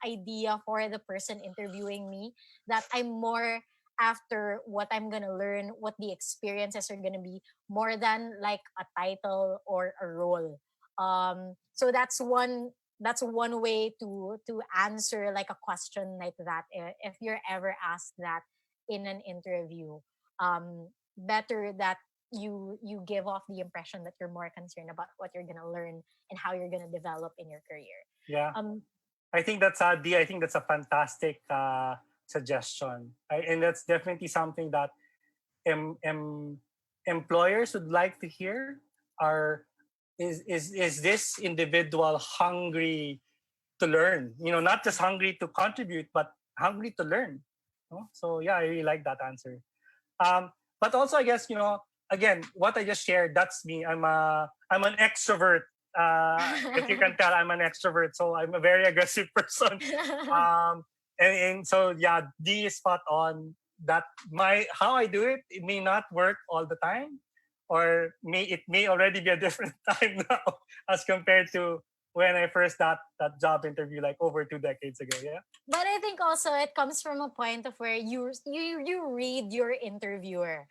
idea for the person interviewing me that I'm more after what I'm gonna learn, what the experiences are gonna be, more than like a title or a role. So that's one way to answer like a question like that if you're ever asked that in an interview. Better that you give off the impression that you're more concerned about what you're gonna learn and how you're gonna develop in your career. Yeah. Um, I think that's a D. I think that's a fantastic suggestion. And that's definitely something that employers would like to hear. Are is this individual hungry to learn? Not just hungry to contribute, but hungry to learn. So yeah, I really like that answer. But also, I guess again, what I just shared. That's me. I'm an extrovert If you can tell, I'm an extrovert, so I'm a very aggressive person. Um, and so yeah, D is spot on. That my how I do it, it may not work all the time, or may already be a different time now as compared to when I first got that job interview like over 2 decades ago. Yeah. But I think also it comes from a point of where you read your interviewer.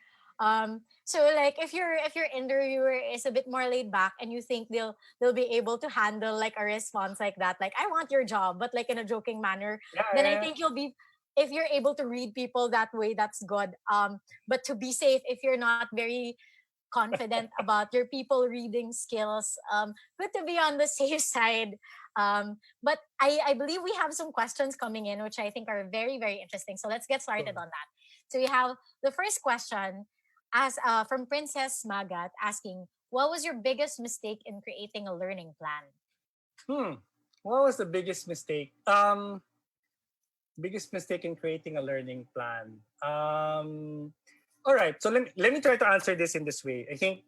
So like if your interviewer is a bit more laid back and you think they'll be able to handle like a response like that, like I want your job, but like in a joking manner, Yeah. then I Yeah. think you'll be, if you're able to read people that way, that's good. But to be safe, if you're not very confident about your people reading skills, good to be on the safe side. But I believe we have some questions coming in, which I think are very, very interesting. So let's get started Sure. on that. So we have the first question as from Princess Magat asking, what was your biggest mistake in creating a learning plan? Hmm. What was the biggest mistake? Biggest mistake in creating a learning plan. All right. So let me try to answer this in this way. I think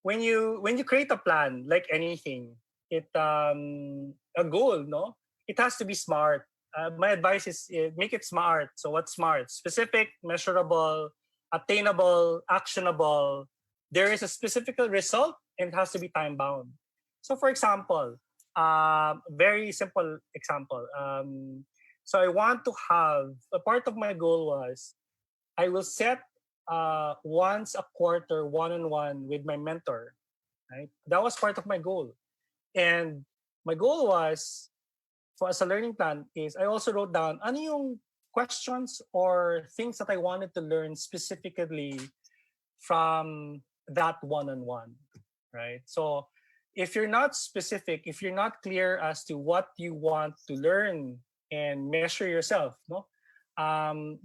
when you create a plan, like anything, it a goal, no, it has to be smart. My advice is make it smart. So what's smart? Specific, measurable, attainable, actionable. There is a specific result, and it has to be time bound. So for example, very simple example. So I want to have a part of my goal was I will set once a quarter one-on-one with my mentor. Right, that was part of my goal, and my goal was for as a learning plan is I also wrote down ano yung questions or things that I wanted to learn specifically from that one-on-one. Right, so if you're not specific, if you're not clear as to what you want to learn and measure yourself, no,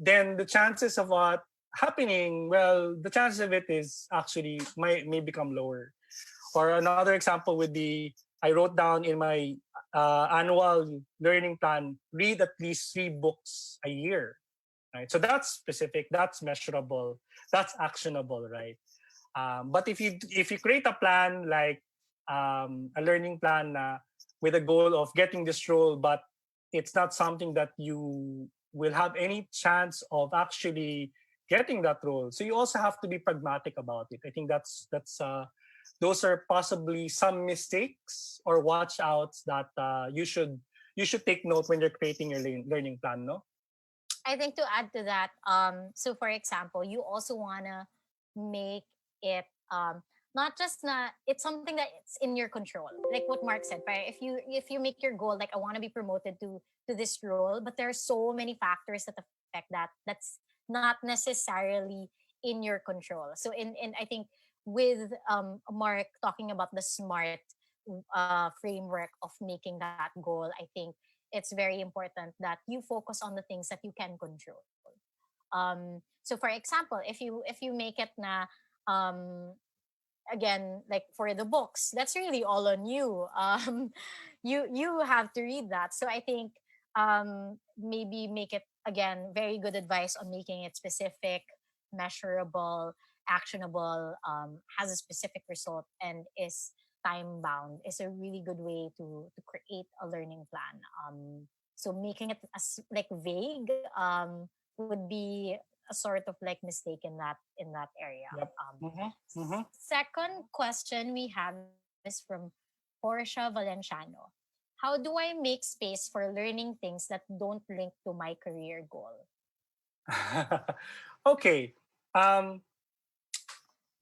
then the chances of what happening, well, the chances of it is actually may become lower. Or another example would be I wrote down in my annual learning plan, read at least 3 books a year. Right, so that's specific, that's measurable, that's actionable, right? But if you create a plan like a learning plan with a goal of getting this role, but it's not something that you will have any chance of actually getting that role. So you also have to be pragmatic about it. I think that's those are possibly some mistakes or watch outs that you should take note when you're creating your learning plan. No. I think to add to that, so for example, you also wanna make it not just it's something that it's in your control. Like what Mark said, right? If you make your goal like I want to be promoted to this role, but there are so many factors that affect that. That's not necessarily in your control. So in I think with Mark talking about the smart framework of making that goal, I think it's very important that you focus on the things that you can control. So for example, if you make it na um, again like for the books, that's really all on you. You have to read that. So I think maybe make it again very good advice on making it specific, measurable, actionable, has a specific result, and is time bound is a really good way to create a learning plan. So making it as like vague would be a sort of like mistake in that area. Yep. Mm-hmm. Mm-hmm. Second question we have is from Portia Valenciano. How do I make space for learning things that don't link to my career goal? Okay. Um,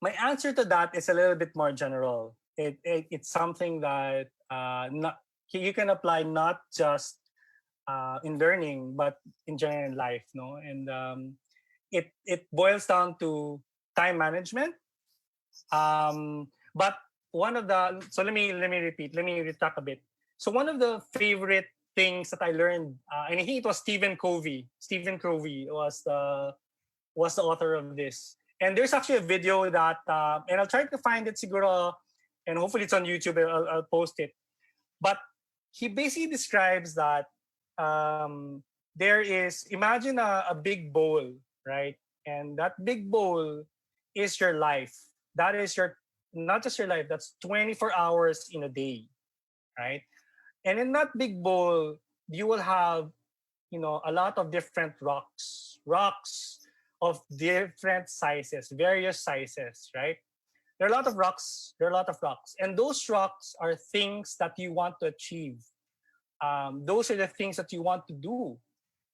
my answer to that is a little bit more general. It's something that not you can apply not just in learning, but in general in life. No, and it boils down to time management. But one of the so let me repeat. Let me retract a bit. So one of the favorite things that I learned, and I think it was Stephen Covey. Stephen Covey was the author of this. And there's actually a video that, and I'll try to find it siguro, and hopefully it's on YouTube. I'll post it. But he basically describes that there is, imagine a big bowl, right? And that big bowl is your life. That is your not just your life, that's 24 hours in a day, right? And in that big bowl, you will have, a lot of different rocks of different sizes, various sizes, right? There are a lot of rocks. There are a lot of rocks, and those rocks are things that you want to achieve. Those are the things that you want to do,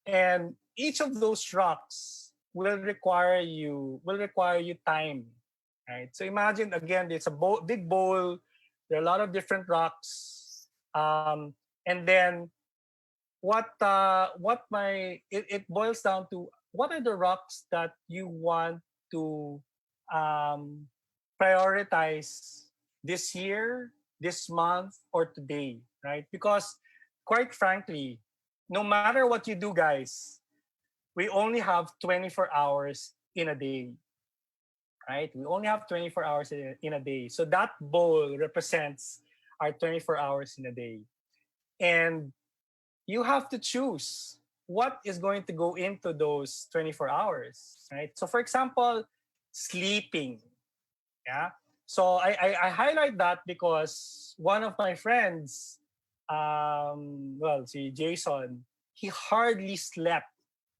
and each of those rocks will require you time, right? So imagine again, it's a big bowl. There are a lot of different rocks, and then it boils down to what are the rocks that you want to um, prioritize this year, this month, or today, right? Because quite frankly, no matter what you do, guys, we only have 24 hours in a day, right? We only have 24 hours in a day. So that bowl represents our 24 hours in a day. And you have to choose what is going to go into those 24 hours, right? So for example, sleeping. Yeah. So I highlight that because one of my friends, see Jason, he hardly slept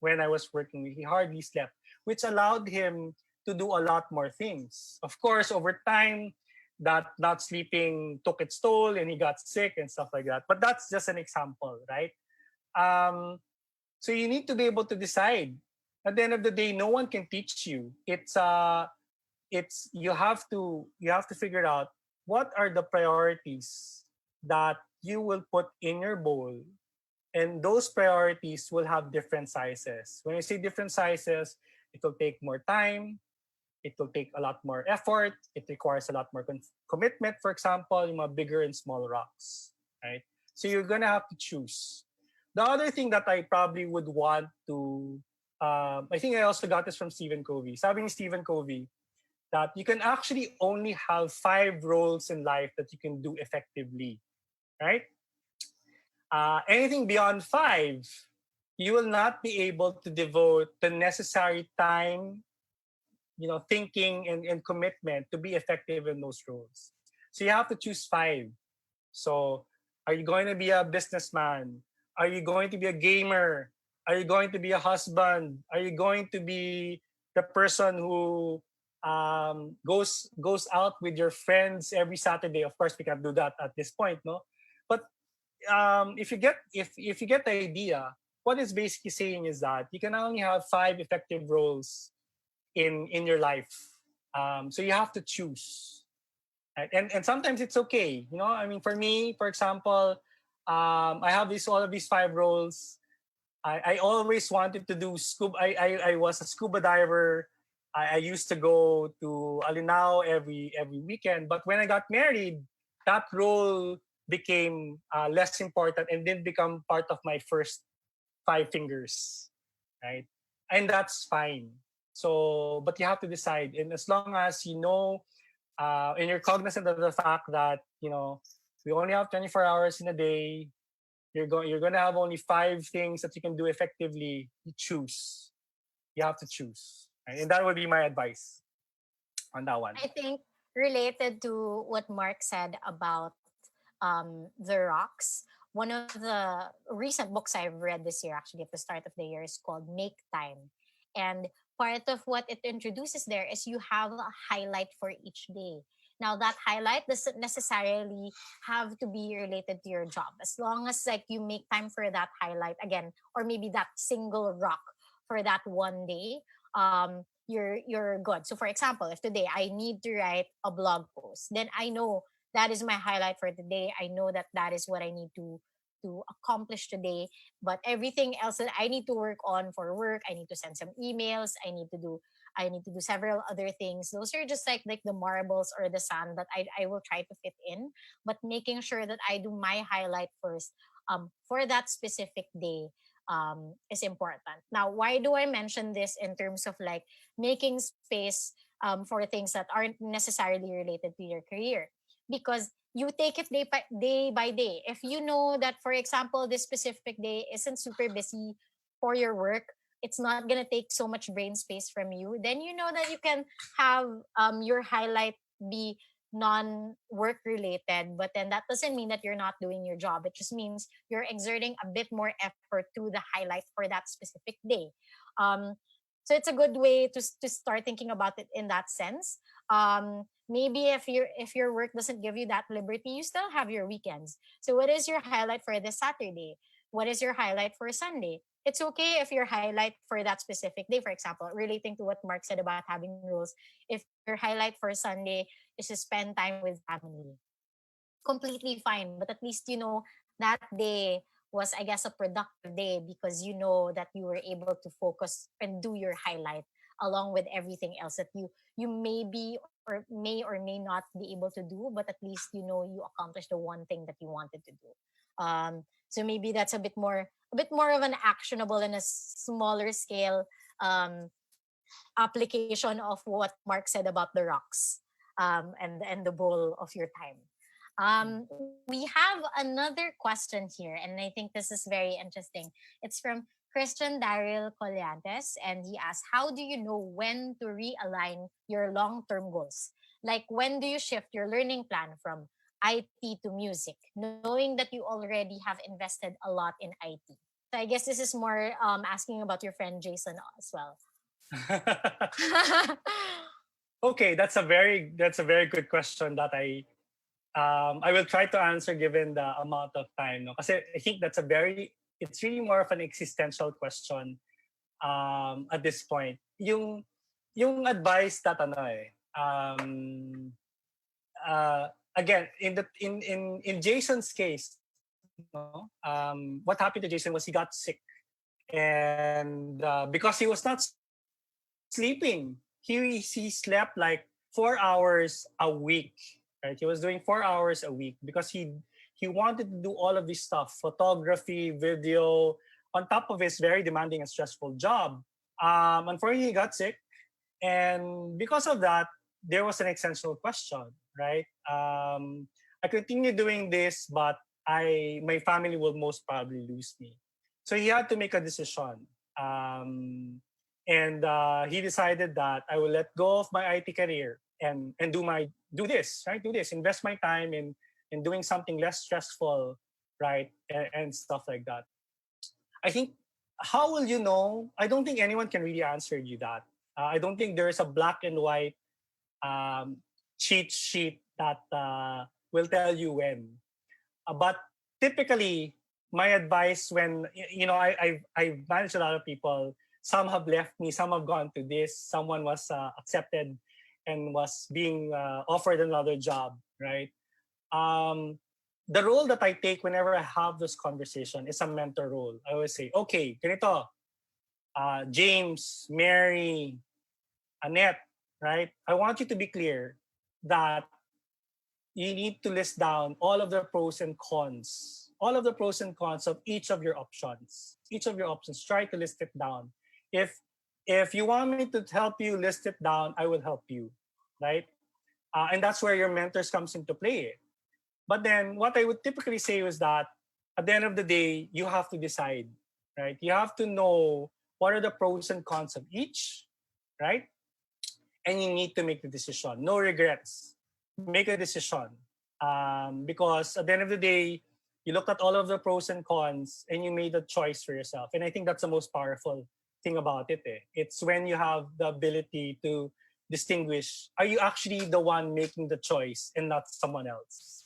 when I was working. He hardly slept, which allowed him to do a lot more things. Of course, over time, that not sleeping took its toll and he got sick and stuff like that. But that's just an example, right? Um, so you need to be able to decide. At the end of the day, no one can teach you. It's you have to figure out what are the priorities that you will put in your bowl, and those priorities will have different sizes. When I say different sizes, it will take more time, it will take a lot more effort, it requires a lot more commitment. For example, yung mga bigger and small rocks, right? So you're gonna have to choose. The other thing that I probably would want to, I think I also got this from Stephen Covey. Sabi ni Stephen Covey, that you can actually only have 5 roles in life that you can do effectively, right? Anything beyond 5, you will not be able to devote the necessary time, thinking and commitment to be effective in those roles. So you have to choose 5. So are you going to be a businessman? Are you going to be a gamer? Are you going to be a husband? Are you going to be the person who goes out with your friends every Saturday? Of course, we can't do that at this point, no. But if you get the idea, what it's basically saying is that you can only have 5 effective roles in your life. So you have to choose. Right? And sometimes it's okay. I mean, for me, for example, I have all of these 5 roles. I always wanted to do scuba. I was a scuba diver. I used to go to Alinao every weekend. But when I got married, that role became less important and didn't become part of my first 5 fingers, right? And that's fine. So, but you have to decide. And as long as and you're cognizant of the fact that we only have 24 hours in a day, you're gonna have only 5 things that you can do effectively. You choose. You have to choose, right? And that would be my advice on that one. I think related to what Mark said about the rocks, one of the recent books I've read this year, actually at the start of the year, is called Make Time. And part of what it introduces there is you have a highlight for each day. Now that highlight doesn't necessarily have to be related to your job. As long as like you make time for that highlight again, or maybe that single rock for that one day, you're good. So for example, if today I need to write a blog post, then I know that is my highlight for the day. I know that that is what I need to accomplish today. But everything else that I need to work on for work, I need to send some emails, I need to do several other things. Those are just like the marbles or the sand that I will try to fit in, but making sure that I do my highlight first for that specific day is important. Now, why do I mention this in terms of like making space for things that aren't necessarily related to your career? Because you take it day by day. If you know that, for example, this specific day isn't super busy for your work, it's not gonna take so much brain space from you. Then you know that you can have your highlight be non-work related, but then that doesn't mean that you're not doing your job. It just means you're exerting a bit more effort to the highlight for that specific day. um so it's a good way to start thinking about it in that sense. Maybe if your work doesn't give you that liberty, you still have your weekends. So what is your highlight for this Saturday? What is your highlight for Sunday? It's okay if your highlight for that specific day, for example, relating to what Mark said about having rules, if your highlight for Sunday is to spend time with family, completely fine. But at least you know that day was, I guess, a productive day because you know that you were able to focus and do your highlight along with everything else that you may be or may not be able to do, but at least you know you accomplished the one thing that you wanted to do. So maybe that's a bit more of an actionable and a smaller scale um, application of what Mark said about the rocks, and the bowl of your time. We have another question here, and I think this is very interesting. It's from Christian Daryl Colliantes, and he asks, "How do you know when to realign your long-term goals? Like, when do you shift your learning plan from IT to music, knowing that you already have invested a lot in IT?" So I guess this is more asking about your friend Jason as well. Okay, that's a very good question that I will try to answer given the amount of time. No? Kasi I think it's really more of an existential question at this point. Yung advice that again in Jason's case, no, what happened to Jason was he got sick, and because he was not sleeping, he slept like 4 hours a week. Right, he was doing 4 hours a week because he wanted to do all of this stuff, photography, video, on top of his very demanding and stressful job. Unfortunately, he got sick, and because of that, there was an existential question, right? I continue doing this, but my family will most probably lose me. So he had to make a decision. And he decided that I will let go of my IT career and do this, right? Do this, invest my time in doing something less stressful, right? And stuff like that. I think, how will you know? I don't think anyone can really answer you that. I don't think there is a black and white um, cheat sheet that will tell you when. But typically, my advice when I've managed a lot of people. Some have left me. Some have gone to this. Someone was accepted and was being offered another job. Right. Um, the role that I take whenever I have this conversation is a mentor role. I always say, okay, ganito, James, Mary, Annette, right? I want you to be clear that you need to list down all of the pros and cons, all of the pros and cons of each of your options. Each of your options, try to list it down. If if you want me to help you list it down, I will help you, right? And that's where your mentors comes into play. But then what I would typically say is that at the end of the day, you have to decide, right? You have to know what are the pros and cons of each, right? And you need to make the decision. No regrets. Make a decision. Because at the end of the day, you looked at all of the pros and cons and you made a choice for yourself. And I think that's the most powerful thing about it. It's when you have the ability to distinguish, are you actually the one making the choice and not someone else,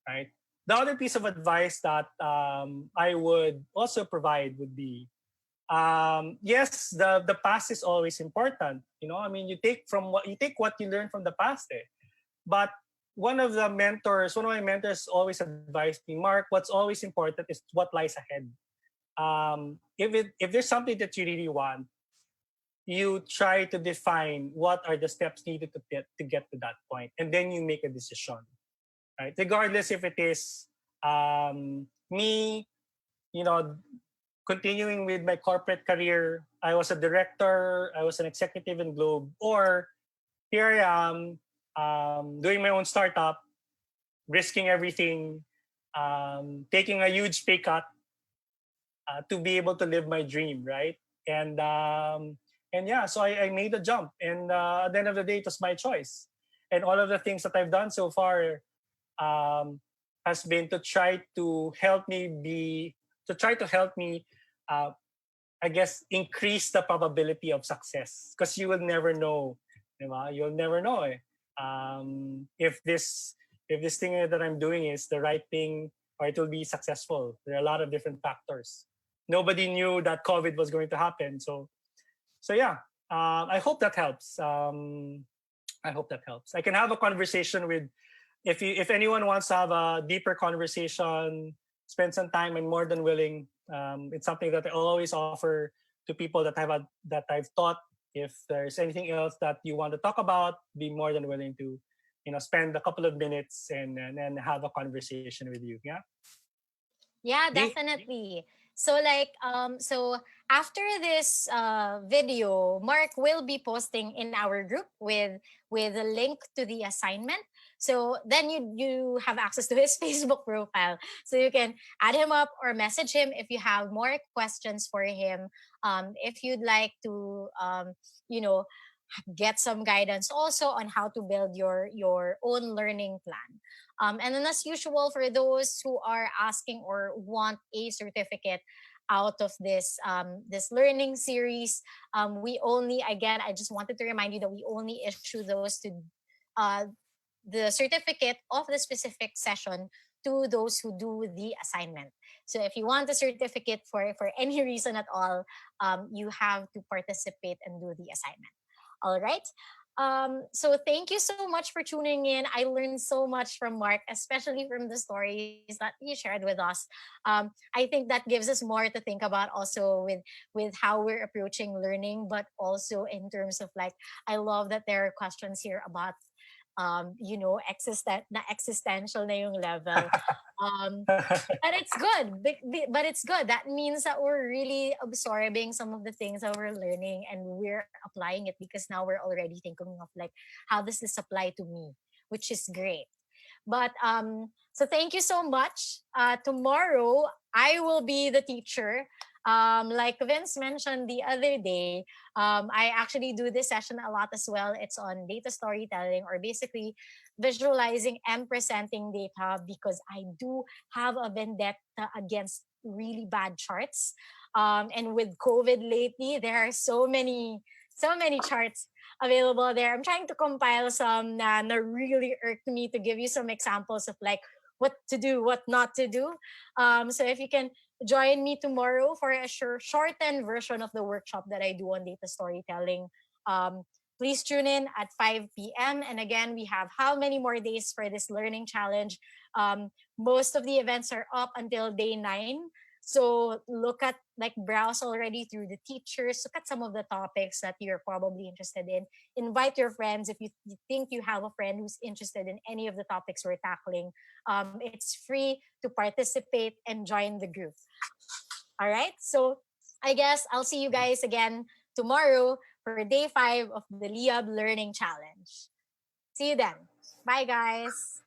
right? The other piece of advice that I would also provide would be, yes, the past is always important. I mean, you take what you learn from the past. But one of my mentors always advised me, Mark, what's always important is what lies ahead. If there's something that you really want, you try to define what are the steps needed to get to that point, and then you make a decision, right? Regardless if it is me, you know, continuing with my corporate career. I was a director, I was an executive in Globe, or here I am doing my own startup, risking everything, taking a huge pay cut to be able to live my dream, right? And yeah, so I made a jump, and at the end of the day, it was my choice. And all of the things that I've done so far um, has been to try to help me uh, I guess, increase the probability of success, because you will never know, diba? You'll never know if this thing that I'm doing is the right thing, or it will be successful. There are a lot of different factors. Nobody knew that COVID was going to happen, so yeah. I hope that helps. I hope that helps. I can have a conversation with, if anyone wants to have a deeper conversation, spend some time. I'm more than willing. It's something that I'll always offer to people that I've taught. If there's anything else that you want to talk about, be more than willing to, spend a couple of minutes and have a conversation with you. Yeah. Yeah, D. definitely. So like so after this video, Mark will be posting in our group with a link to the assignment. So then you have access to his Facebook profile. So you can add him up or message him if you have more questions for him. If you'd like to you know get some guidance also on how to build your own learning plan. And then as usual, for those who are asking or want a certificate out of this learning series, we only, again, I just wanted to remind you that we only issue those to uh, the certificate of the specific session to those who do the assignment. So if you want a certificate for any reason at all, you have to participate and do the assignment. All right. So thank you so much for tuning in. I learned so much from Mark, especially from the stories that he shared with us. I think that gives us more to think about also with how we're approaching learning, but also in terms of like, I love that there are questions here about na existential na yung level. Um, but it's good. But it's good. That means that we're really absorbing some of the things that we're learning and we're applying it, because now we're already thinking of like, how does this apply to me? Which is great. But so thank you so much. Tomorrow I will be the teacher. Like Vince mentioned the other day, I actually do this session a lot as well. It's on data storytelling, or basically visualizing and presenting data, because I do have a vendetta against really bad charts. And with COVID lately, there are so many charts available there. I'm trying to compile some na really irked me, to give you some examples of like what to do, what not to do. So if you can join me tomorrow for a shortened version of the workshop that I do on data storytelling. Please tune in at 5 p.m. And again, we have how many more days for this learning challenge? Most of the events are up until day 9. So look at, like, browse already through the teachers, look at some of the topics that you're probably interested in. Invite your friends if you think you have a friend who's interested in any of the topics we're tackling. It's free to participate and join the group. All right. So I guess I'll see you guys again tomorrow for day 5 of the Liyab Learning Challenge. See you then. Bye, guys.